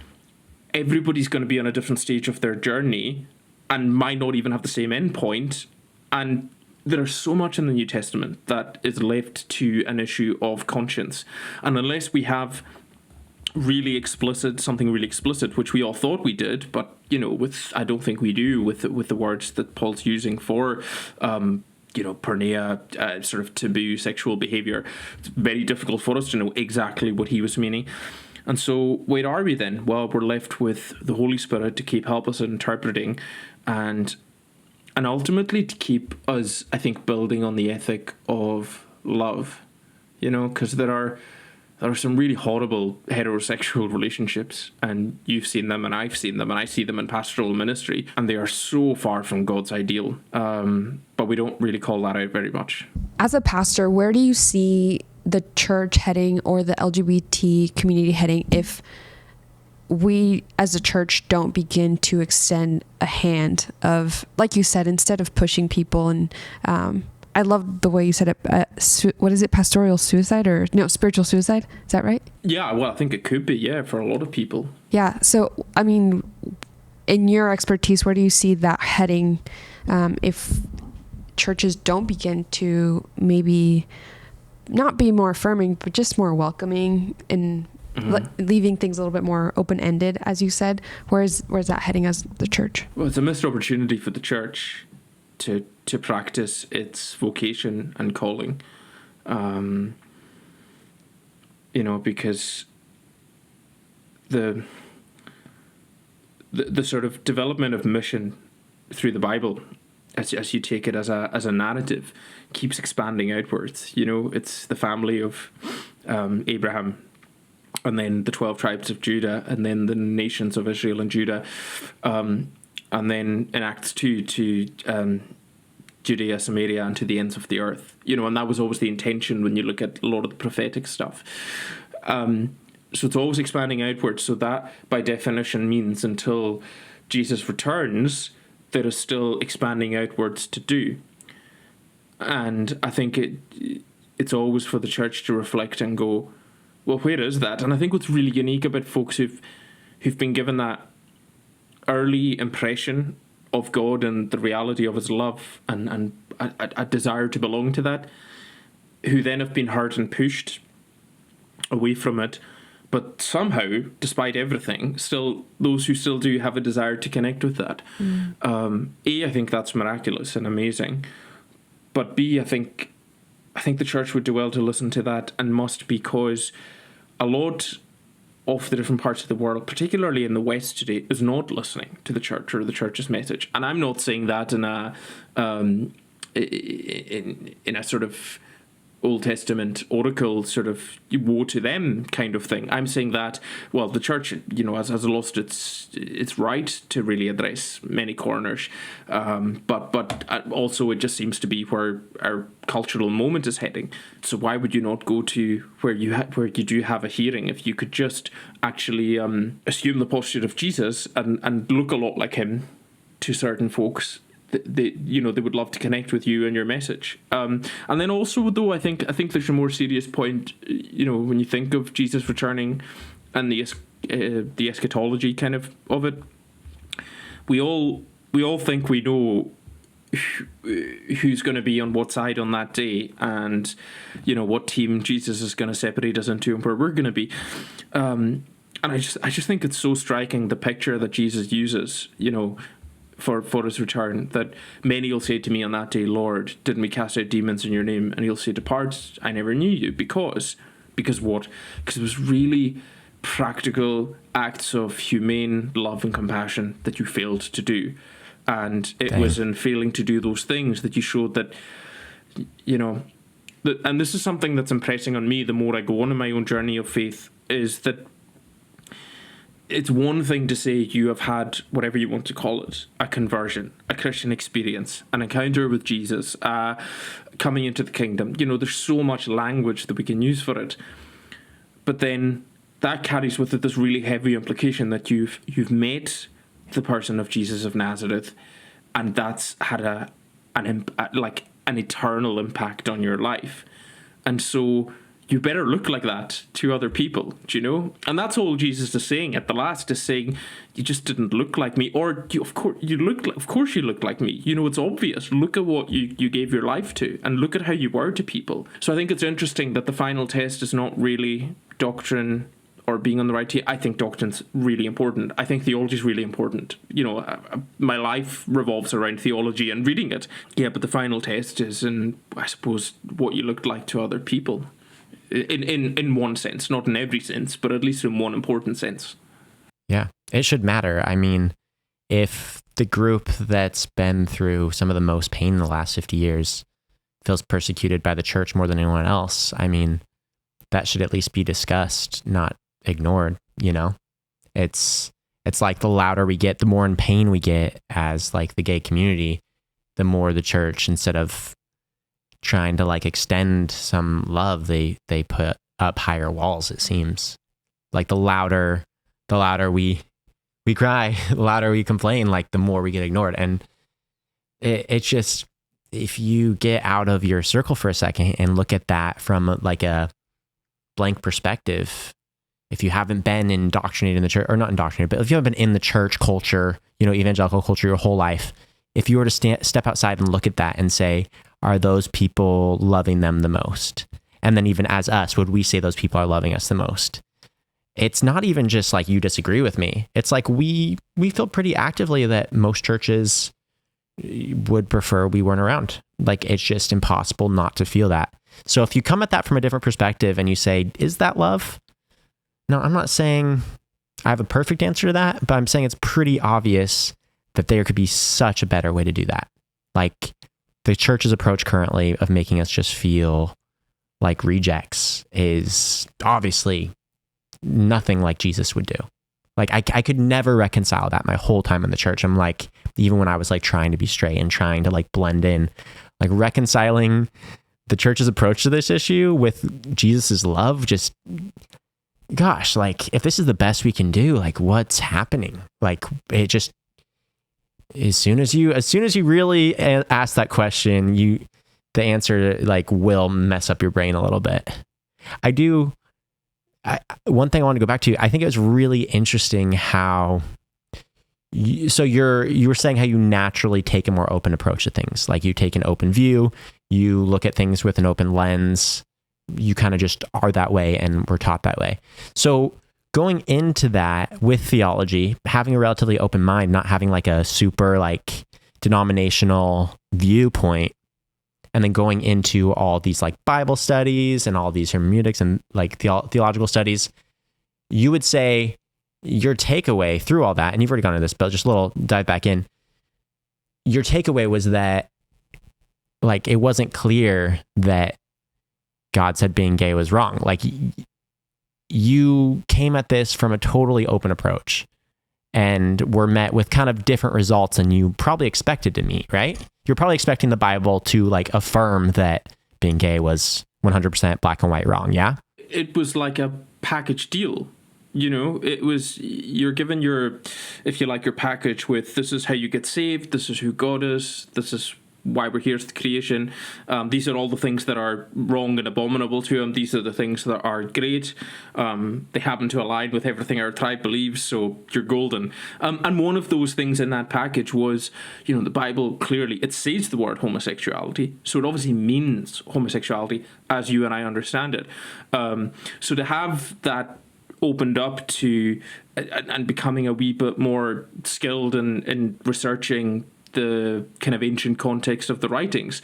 everybody's going to be on a different stage of their journey and might not even have the same end point. And there's so much in the New Testament that is left to an issue of conscience. And unless we have something really explicit, which we all thought we did, but, I don't think we do with the words that Paul's using for, porneia, sort of taboo sexual behavior. It's very difficult for us to know exactly what he was meaning. And so where are we then? Well, we're left with the Holy Spirit to help us in interpreting and ultimately to keep us, I think, building on the ethic of love, because there are there are some really horrible heterosexual relationships, and you've seen them and I've seen them and I see them in pastoral ministry, and they are so far from God's ideal. But we don't really call that out very much. As a pastor, where do you see the church heading or the LGBT community heading if we as a church don't begin to extend a hand of, like you said, instead of pushing people and I love the way you said it. What is it? Pastoral suicide or no, spiritual suicide? Is that right? Yeah, well, I think it could be, yeah, for a lot of people. Yeah. So, I mean, in your expertise, where do you see that heading if churches don't begin to maybe not be more affirming, but just more welcoming and leaving things a little bit more open-ended, as you said? Where's that heading as the church? Well, it's a missed opportunity for the church to practice its vocation and calling, because the sort of development of mission through the Bible, as you take it as a narrative, keeps expanding outwards. It's the family of Abraham, and then the 12 tribes of Judah, and then the nations of Israel and Judah, and then in Acts 2 to Judea, Samaria, and to the ends of the earth. And that was always the intention when you look at a lot of the prophetic stuff. So it's always expanding outwards. So that, by definition, means until Jesus returns, there is still expanding outwards to do. And I think it's always for the church to reflect and go, well, where is that? And I think what's really unique about folks who've been given that early impression of God and the reality of his love and a desire to belong to that, who then have been hurt and pushed away from it, but somehow, despite everything, still those who still do have a desire to connect with that. I think that's miraculous and amazing. But B, I think the church would do well to listen to that, and must, because a lot of the different parts of the world, particularly in the West today, is not listening to the church or the church's message. And I'm not saying that in a sort of Old Testament oracle sort of woe to them kind of thing. I'm saying that, well, the church, has lost its right to really address many corners, but also it just seems to be where our cultural moment is heading. So why would you not go to where you do have a hearing if you could just actually assume the posture of Jesus and look a lot like him to certain folks? They would love to connect with you and your message. And then also, though, I think there's a more serious point. When you think of Jesus returning and the eschatology kind of it, we all think we know who's going to be on what side on that day, and what team Jesus is going to separate us into and where we're going to be. And I just think it's so striking, the picture that Jesus uses, for his return, that many will say to me on that day, Lord, didn't we cast out demons in your name? And he'll say, depart, I never knew you. Because what? Because it was really practical acts of humane love and compassion that you failed to do. And it was in failing to do those things that you showed that, and this is something that's impressing on me the more I go on in my own journey of faith, is that it's one thing to say you have had, whatever you want to call it, a conversion, a Christian experience, an encounter with Jesus, coming into the kingdom. There's so much language that we can use for it. But then that carries with it this really heavy implication that you've met the person of Jesus of Nazareth, and that's had an eternal impact on your life. And so you better look like that to other people, And that's all Jesus is saying at the last, is saying, you just didn't look like me. Or, of course you look like me. It's obvious. Look at what you gave your life to, and look at how you were to people. So I think it's interesting that the final test is not really doctrine or being on the right team. I think doctrine's really important. I think theology is really important. My life revolves around theology and reading it. Yeah, but the final test is in, I suppose, what you looked like to other people. In one sense, not in every sense, but at least in one important sense. Yeah, it should matter. I mean, if the group that's been through some of the most pain in the last 50 years feels persecuted by the church more than anyone else, I mean, that should at least be discussed, not ignored, you know? It's like the louder we get, the more in pain we get as like the gay community, the more the church, instead of trying to like extend some love, they put up higher walls, it seems. Like the louder we cry, the louder we complain, like the more we get ignored. And it's just, if you get out of your circle for a second and look at that from like a blank perspective, if you haven't been indoctrinated in the church, or not indoctrinated, but if you haven't been in the church culture, you know, evangelical culture your whole life, if you were to step outside and look at that and say, are those people loving them the most? And then even as us, would we say those people are loving us the most? It's not even just like you disagree with me. It's like we feel pretty actively that most churches would prefer we weren't around. Like, it's just impossible not to feel that. So if you come at that from a different perspective and you say, is that love? No, I'm not saying I have a perfect answer to that, but I'm saying it's pretty obvious that there could be such a better way to do that. Like, the church's approach currently of making us just feel like rejects is obviously nothing like Jesus would do. Like, I could never reconcile that my whole time in the church. I'm like, even when I was like trying to be straight and trying to like blend in, like reconciling the church's approach to this issue with Jesus's love, just, gosh, like, if this is the best we can do, like, what's happening? Like, it just, as soon as you really ask that question, the answer like will mess up your brain a little bit. One thing I want to go back to, I think it was really interesting how you were saying how you naturally take a more open approach to things. Like, you take an open view, you look at things with an open lens, you kind of just are that way and were taught that way. So going into that with theology, having a relatively open mind, not having like a super like denominational viewpoint, and then going into all these like Bible studies and all these hermeneutics and like theological studies, you would say your takeaway through all that, and you've already gone into this, but just a little dive back in, your takeaway was that like it wasn't clear that God said being gay was wrong. Like, you came at this from a totally open approach and were met with kind of different results than you probably expected to meet, right? You're probably expecting the Bible to like affirm that being gay was 100% black and white wrong, yeah? It was like a package deal. You know, it was, you're given your, if you like, your package with, this is how you get saved, this is who God is, this is why we're here as the creation. These are all the things that are wrong and abominable to him. These are the things that are great. They happen to align with everything our tribe believes, so you're golden. And one of those things in that package was, you know, the Bible clearly, it says the word homosexuality, so it obviously means homosexuality as you and I understand it. So to have that opened up to and becoming a wee bit more skilled in researching the kind of ancient context of the writings,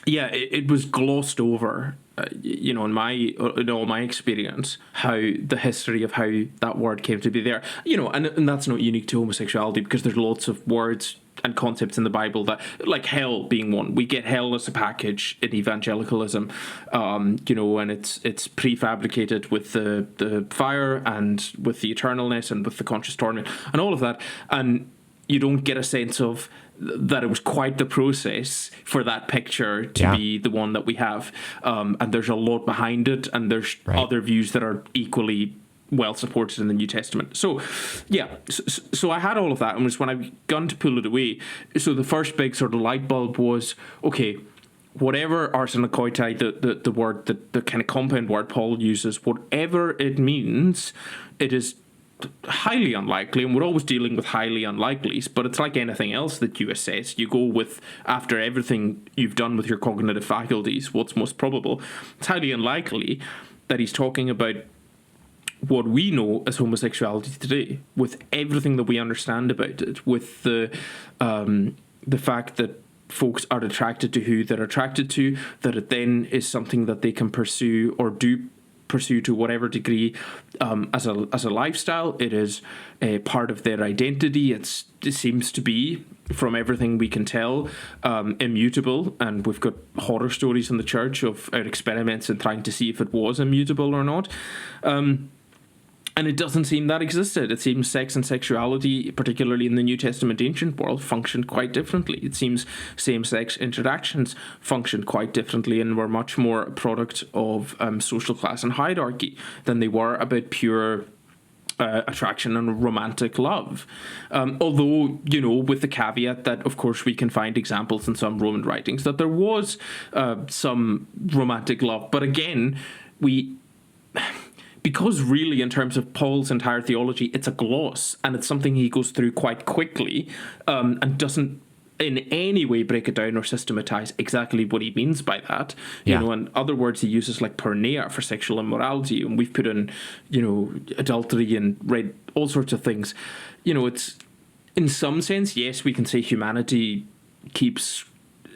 it was glossed over, you know, in all my experience, how the history of how that word came to be there, you know, and that's not unique to homosexuality, because there's lots of words and concepts in the Bible that, like hell being one, we get hell as a package in evangelicalism, you know, and it's prefabricated with the fire and with the eternalness and with the conscious torment and all of that, and you don't get a sense of that it was quite the process for that picture to be the one that we have. And there's a lot behind it, and there's other views that are equally well supported in the New Testament. So, so I had all of that, and was when I begun to pull it away. So the first big sort of light bulb was, okay, whatever arsenokoitai, the word, the kind of compound word Paul uses, whatever it means, it is highly unlikely, and we're always dealing with highly unlikelies, but it's like anything else that you assess. You go with, after everything you've done with your cognitive faculties, what's most probable. It's highly unlikely that he's talking about what we know as homosexuality today, with everything that we understand about it, with the fact that folks are attracted to who they're attracted to, that it then is something that they can pursue or do pursue to whatever degree as a lifestyle. It is a part of their identity. It seems to be, from everything we can tell, immutable. And we've got horror stories in the church of our experiments in trying to see if it was immutable or not. And it doesn't seem that existed. It seems sex and sexuality, particularly in the New Testament ancient world, functioned quite differently. It seems same-sex interactions functioned quite differently and were much more a product of social class and hierarchy than they were about pure attraction and romantic love. Although, with the caveat that, of course, we can find examples in some Roman writings that there was some romantic love. But again, because really, in terms of Paul's entire theology, it's a gloss, and it's something he goes through quite quickly, and doesn't in any way break it down or systematize exactly what he means by that. In other words, he uses like porneia for sexual immorality, and we've put in, adultery and read all sorts of things. It's, in some sense, yes, we can say humanity keeps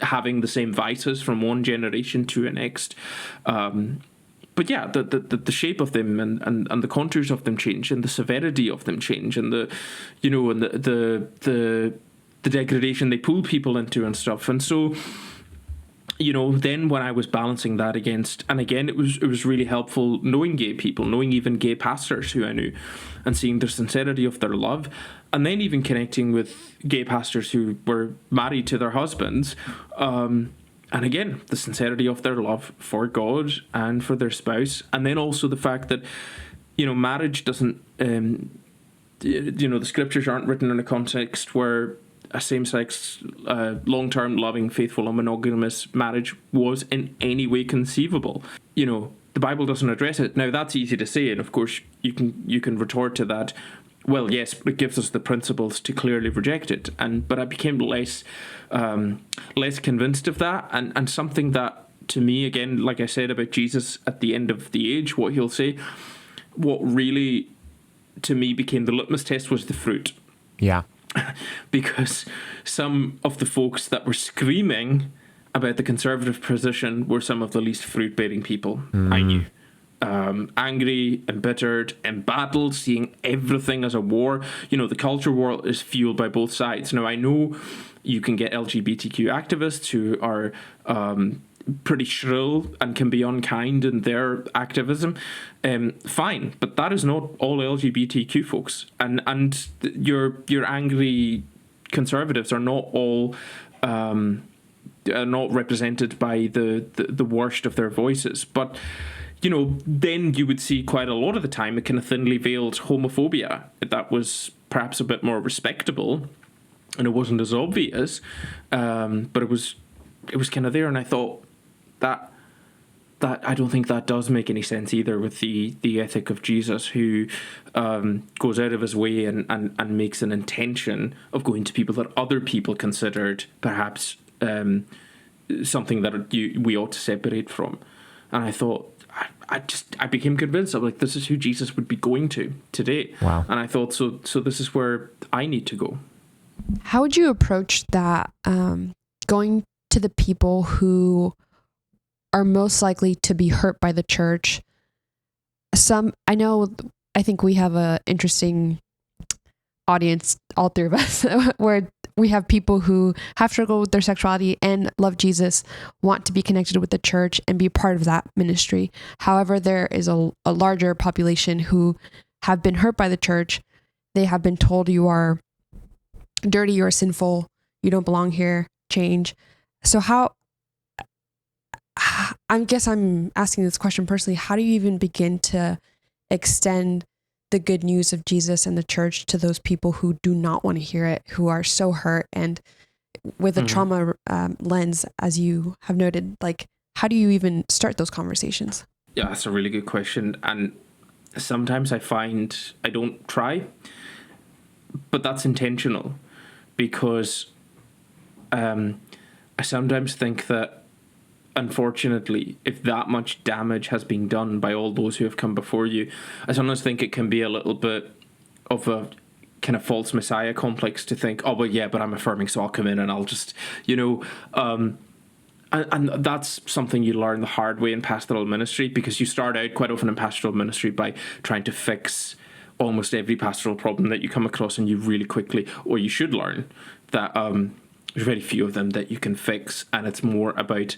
having the same vices from one generation to the next. But yeah, the shape of them and the contours of them change, and the severity of them change, and the degradation they pull people into and stuff. And so, then when I was balancing that against, and again, it was really helpful knowing gay people, knowing even gay pastors who I knew, and seeing the sincerity of their love, and then even connecting with gay pastors who were married to their husbands. And again, the sincerity of their love for God and for their spouse. And then also the fact that, marriage doesn't, the scriptures aren't written in a context where a same-sex, long-term, loving, faithful, and monogamous marriage was in any way conceivable. The Bible doesn't address it. Now, that's easy to say. And of course, you can retort to that, well, yes, but it gives us the principles to clearly reject it. But I became less convinced of that, and something that, to me, again, like I said about Jesus at the end of the age, what he'll say, what really, to me, became the litmus test was the fruit. Yeah. Because some of the folks that were screaming about the conservative position were some of the least fruit-bearing people I knew. Angry, embittered, embattled, seeing everything as a war. The culture war is fueled by both sides. Now, I know you can get LGBTQ activists who are pretty shrill and can be unkind in their activism. Fine, but that is not all LGBTQ folks. And your angry conservatives are not all are not represented by the worst of their voices. But then you would see quite a lot of the time a kind of thinly veiled homophobia that was perhaps a bit more respectable, and it wasn't as obvious, but it was kind of there. And I thought that I don't think that does make any sense either with the ethic of Jesus, who goes out of his way and makes an intention of going to people that other people considered perhaps something that we ought to separate from. And I thought, I became convinced. I'm like, this is who Jesus would be going to today. Wow. And I thought, so this is where I need to go. How would you approach that, going to the people who are most likely to be hurt by the church? I think we have a interesting audience, all three of us, where we have people who have struggled with their sexuality and love Jesus, want to be connected with the church and be part of that ministry. However, there is a larger population who have been hurt by the church. They have been told, you are dirty, you are sinful, you don't belong here, change. So I guess I'm asking this question personally, how do you even begin to extend the good news of Jesus and the church to those people who do not want to hear it, who are so hurt, and with a trauma lens, as you have noted? Like, how do you even start those conversations? Yeah, that's a really good question. And sometimes I find I don't try, but that's intentional, because I sometimes think that, unfortunately, if that much damage has been done by all those who have come before you, I sometimes think it can be a little bit of a kind of false messiah complex to think, oh, well, yeah, but I'm affirming, so I'll come in and I'll just, And that's something you learn the hard way in pastoral ministry, because you start out quite often in pastoral ministry by trying to fix almost every pastoral problem that you come across, and you really quickly, or you should learn that there's very few of them that you can fix, and it's more about,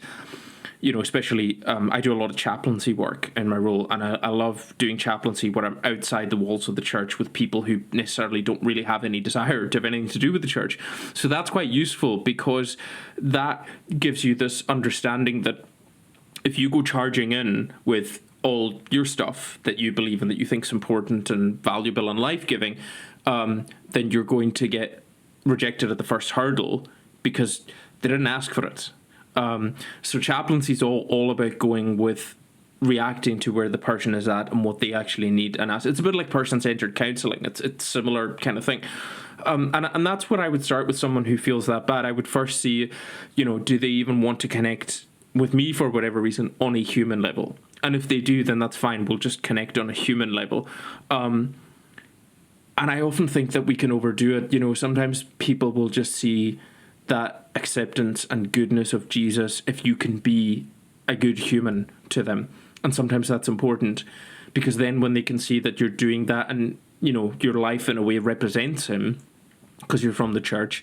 especially I do a lot of chaplaincy work in my role, and I love doing chaplaincy where I'm outside the walls of the church with people who necessarily don't really have any desire to have anything to do with the church. So that's quite useful, because that gives you this understanding that if you go charging in with all your stuff that you believe in, that you think is important and valuable and life-giving, then you're going to get rejected at the first hurdle because they didn't ask for it. So chaplaincy is all about going with reacting to where the person is at and what they actually need and ask. It's a bit like person-centered counselling. It's similar kind of thing. And that's what I would start with someone who feels that bad. I would first see, do they even want to connect with me for whatever reason on a human level? And if they do, then that's fine. We'll just connect on a human level. And I often think that we can overdo it. Sometimes people will just see that acceptance and goodness of Jesus if you can be a good human to them. And sometimes that's important, because then when they can see that you're doing that and, your life in a way represents him because you're from the church,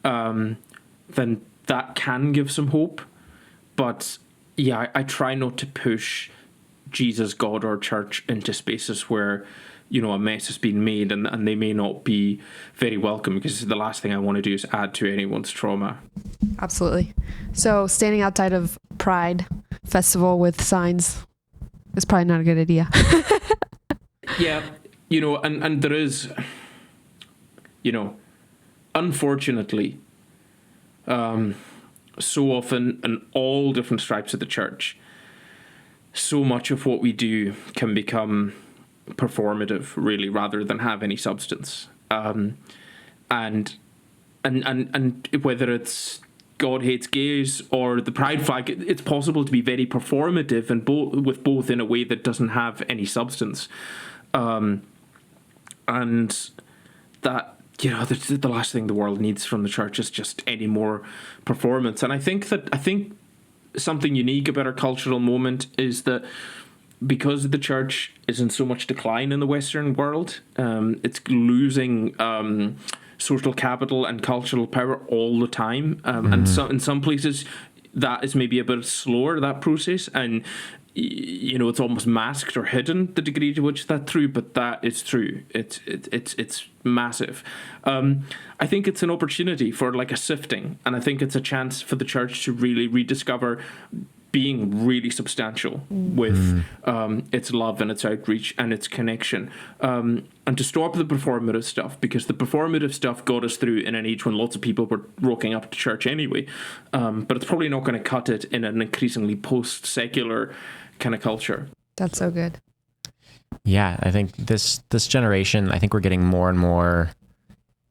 then that can give some hope. But yeah, I try not to push Jesus, God, or church into spaces where, a mess has been made and they may not be very welcome, because the last thing I want to do is add to anyone's trauma. Absolutely. So standing outside of Pride Festival with signs is probably not a good idea. Yeah, and there is, unfortunately, so often in all different stripes of the church, so much of what we do can become performative, really, rather than have any substance. And whether it's God hates gays or the pride flag, it's possible to be very performative and with both in a way that doesn't have any substance. And that, the last thing the world needs from the church is just any more performance. And I think something unique about our cultural moment is that because the church is in so much decline in the Western world, it's losing social capital and cultural power all the time. And so in some places, that is maybe a bit slower, that process. And, it's almost masked or hidden, the degree to which that's true, but that is true. It's massive. I think it's an opportunity for like a sifting, and I think it's a chance for the church to really rediscover being really substantial with its love and its outreach and its connection, and to stop the performative stuff, because the performative stuff got us through in an age when lots of people were rocking up to church anyway, but it's probably not going to cut it in an increasingly post-secular kind of culture. That's so good. Yeah, I think this generation, I think we're getting more and more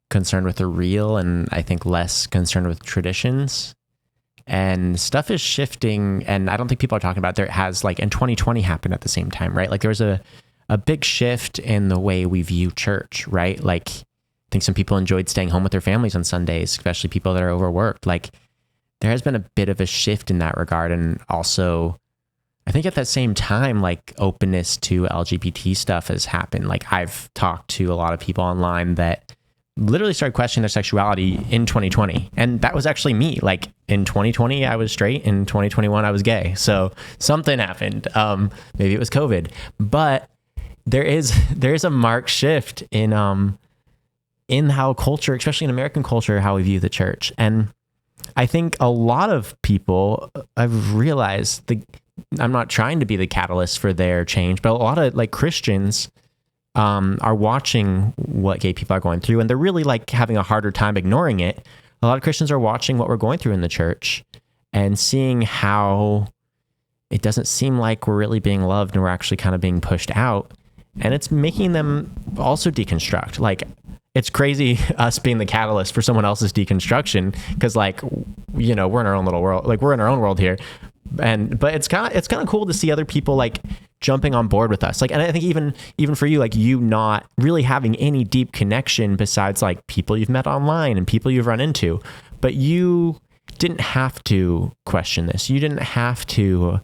concerned with the real, and I think less concerned with traditions. And stuff is shifting, and I don't think people are talking about there has, like, in 2020 happened at the same time, right? Like there was a big shift in the way we view church, right? Like I think some people enjoyed staying home with their families on Sundays, especially people that are overworked. Like there has been a bit of a shift in that regard. And also I think at that same time, like openness to LGBT stuff has happened. Like I've talked to a lot of people online that literally started questioning their sexuality in 2020. And that was actually me. Like in 2020, I was straight. In 2021, I was gay. So something happened. Maybe it was COVID, but there is a marked shift in how culture, especially in American culture, how we view the church. And I think a lot of people have realized I'm not trying to be the catalyst for their change, but a lot of like Christians are watching what gay people are going through, and they're really like having a harder time ignoring it. A lot of Christians are watching what we're going through in the church and seeing how it doesn't seem like we're really being loved and we're actually kind of being pushed out. And it's making them also deconstruct. Like it's crazy us being the catalyst for someone else's deconstruction, because like, we're in our own little world, like we're in our own world here. But it's kind of cool to see other people like jumping on board with us. Like, and I think even for you, like you not really having any deep connection besides like people you've met online and people you've run into, but you didn't have to question this. You didn't have to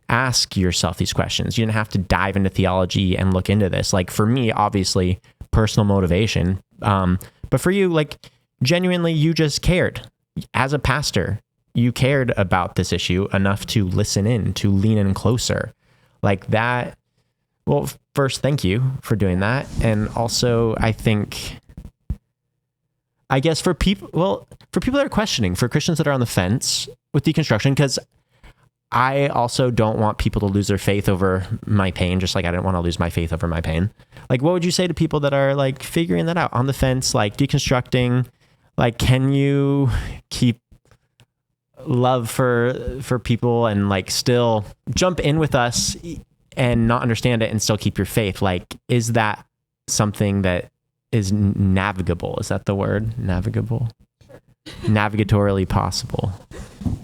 ask yourself these questions. You didn't have to dive into theology and look into this. Like for me, obviously, personal motivation. But for you, like genuinely, you just cared. As a pastor, you cared about this issue enough to listen in, to lean in closer. Like that. Well, first, thank you for doing that. And also, I guess for people that are questioning, for Christians that are on the fence with deconstruction, because I also don't want people to lose their faith over my pain, just like I didn't want to lose my faith over my pain. Like, what would you say to people that are like figuring that out on the fence, like deconstructing? Like, can you keep love for people and like still jump in with us and not understand it and still keep your faith? Like, is that something that is navigable? Is that the word? Navigable? Navigatorily possible.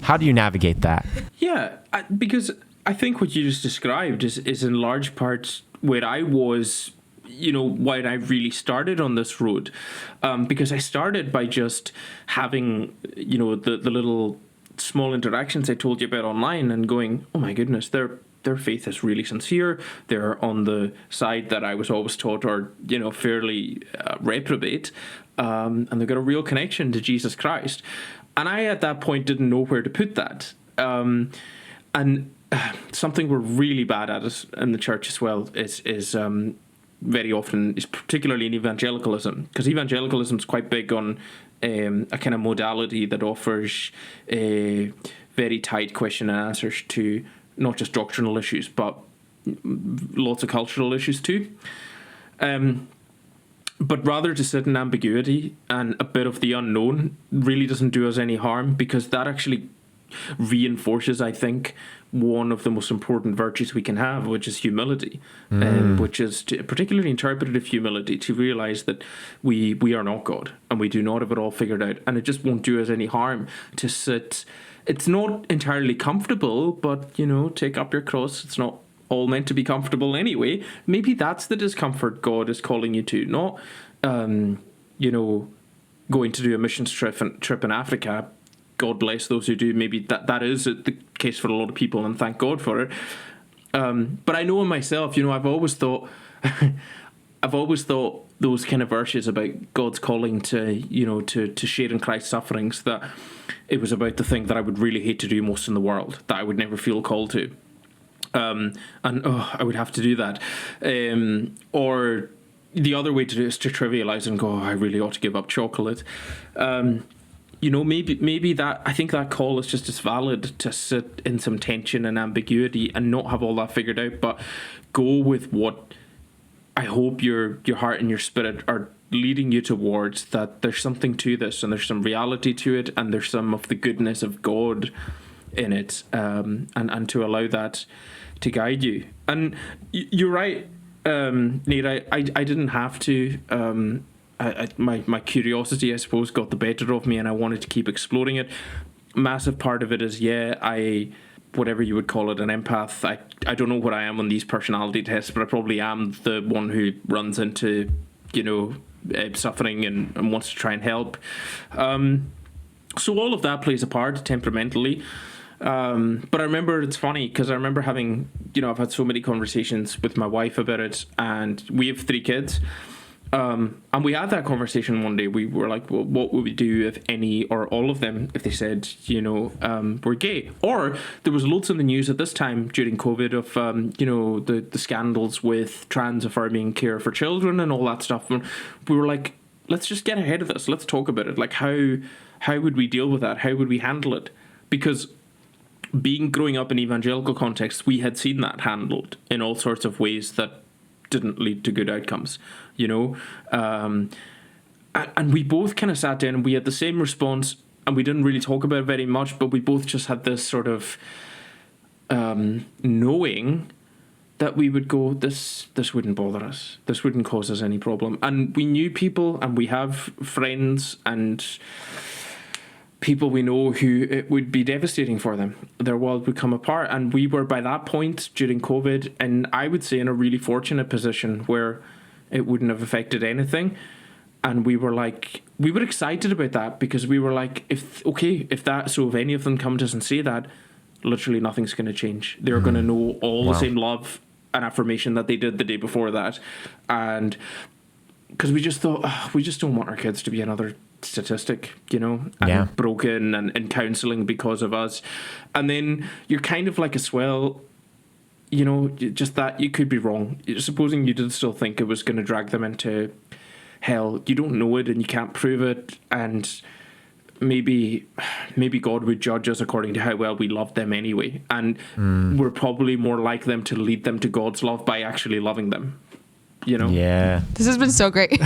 How do you navigate that? Yeah, because I think what you just described is in large part where I was, when I really started on this road. Because I started by just having, the little small interactions I told you about online and going, oh my goodness, their faith is really sincere. They're on the side that I was always taught are, fairly reprobate. And they've got a real connection to Jesus Christ. And I, at that point, didn't know where to put that. And something we're really bad at in the church as well is very often, is particularly in evangelicalism, because evangelicalism is quite big on a kind of modality that offers very tight question and answers to not just doctrinal issues, but lots of cultural issues too. But rather to sit in ambiguity and a bit of the unknown really doesn't do us any harm, because that actually reinforces, I think, one of the most important virtues we can have, which is humility, which is particularly interpretative humility, to realize that we are not God and we do not have it all figured out, and it just won't do us any harm to sit. It's not entirely comfortable, but, take up your cross. It's not all meant to be comfortable anyway. Maybe that's the discomfort God is calling you to, not, going to do a missions trip in Africa. God bless those who do. Maybe that is the case for a lot of people, and thank God for it. But I know in myself, I've always thought those kind of verses about God's calling to share in Christ's sufferings, that it was about the thing that I would really hate to do most in the world, that I would never feel called to. I would have to do that. Or the other way to do it is to trivialize and go, I really ought to give up chocolate. Maybe that, I think that call is just as valid, to sit in some tension and ambiguity and not have all that figured out, but go with what I hope your heart and your spirit are leading you towards, that there's something to this and there's some reality to it and there's some of the goodness of God in it, and to allow that to guide you. And you're right, Nate, I didn't have to. My curiosity, I suppose, got the better of me, and I wanted to keep exploring it. Massive part of it is, whatever you would call it, an empath. I don't know what I am on these personality tests, but I probably am the one who runs into, suffering and wants to try and help. So all of that plays a part temperamentally. But I remember, it's funny, because I remember having, I've had so many conversations with my wife about it, and we have 3 kids. And we had that conversation one day. We were like, well, what would we do if any or all of them, if they said, we're gay? Or there was loads in the news at this time during COVID of, the scandals with trans-affirming care for children and all that stuff. And we were like, let's just get ahead of this. Let's talk about it. Like, how would we deal with that? How would we handle it? Because growing up in evangelical context, we had seen that handled in all sorts of ways that didn't lead to good outcomes, and we both kind of sat down and we had the same response, and we didn't really talk about it very much, but we both just had this sort of knowing that we would go, this wouldn't bother us, this wouldn't cause us any problem. And we knew people, and we have friends and people we know who it would be devastating for them. Their world would come apart. And we were, by that point during COVID, and I would say in a really fortunate position where it wouldn't have affected anything. And we were excited about that, because we were like, if any of them come to us and say that, literally nothing's going to change. They're going to know all the same love and affirmation that they did the day before that. And because we just thought, we just don't want our kids to be another statistic, and broken and in counselling because of us. And then you're kind of like, just that you could be wrong. Supposing you did still think it was going to drag them into hell, you don't know it and you can't prove it, and maybe God would judge us according to how well we loved them anyway, and we're probably more like them to lead them to God's love by actually loving them. Yeah. This has been so great.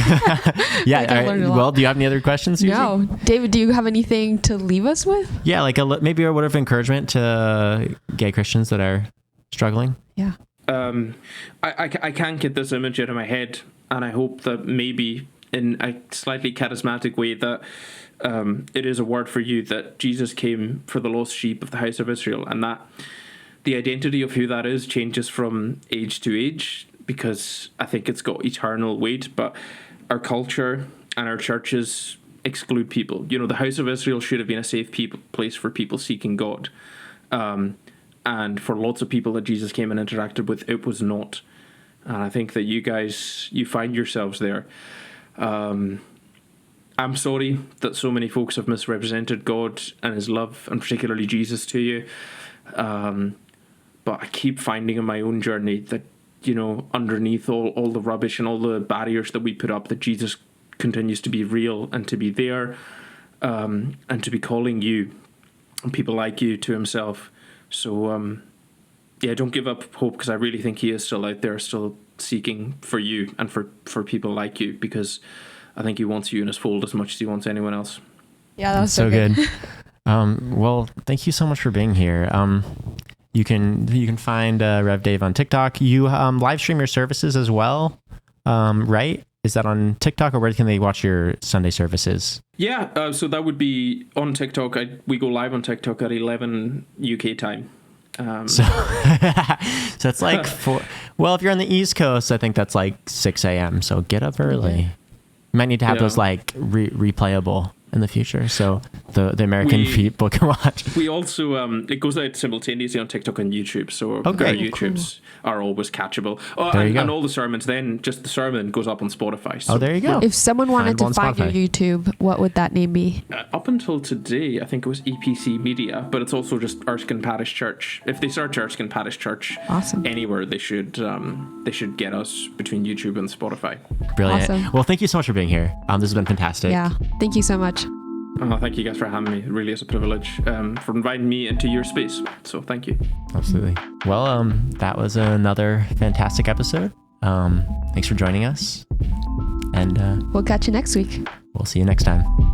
Yeah. Well, do you have any other questions, Susie? No. David, do you have anything to leave us with? Yeah, like maybe a word of encouragement to gay Christians that are struggling. Yeah. I can't get this image out of my head, and I hope that maybe in a slightly charismatic way that it is a word for you, that Jesus came for the lost sheep of the house of Israel, and that the identity of who that is changes from age to age, because I think it's got eternal weight. But our culture and our churches exclude people. The house of Israel should have been a safe place for people seeking God. And for lots of people that Jesus came and interacted with, it was not. And I think that you find yourselves there. I'm sorry that so many folks have misrepresented God and his love, and particularly Jesus, to you. But I keep finding in my own journey that, underneath all the rubbish and all the barriers that we put up, that Jesus continues to be real and to be there, and to be calling you and people like you to himself. So, don't give up hope, because I really think he is still out there, still seeking for you and for people like you, because I think he wants you in his fold as much as he wants anyone else. Yeah, that was so good. Well, thank you so much for being here. You can find Rev Dave on TikTok. You live stream your services as well, right? Is that on TikTok, or where can they watch your Sunday services? Yeah, so that would be on TikTok. We go live on TikTok at 11 UK time. So it's like well, if you're on the East Coast, I think that's like 6 a.m. So get up early. Okay. You might need to have those like replayable in the future, so the American people can watch. We also it goes out simultaneously on TikTok and YouTube, so our YouTubes are always catchable. And all the sermons, then just the sermon goes up on Spotify. So there you go. If someone wanted to find your YouTube, what would that name be? Up until today, I think it was EPC Media, but it's also just Erskine Parish Church. If they search Erskine Parish Church anywhere, they should get us between YouTube and Spotify. Brilliant. Awesome. Well, thank you so much for being here. This has been fantastic. Yeah, thank you so much. Thank you guys for having me. It really is a privilege, for inviting me into your space. So thank you. Absolutely. Well, that was another fantastic episode. Thanks for joining us. And we'll catch you next week. We'll see you next time.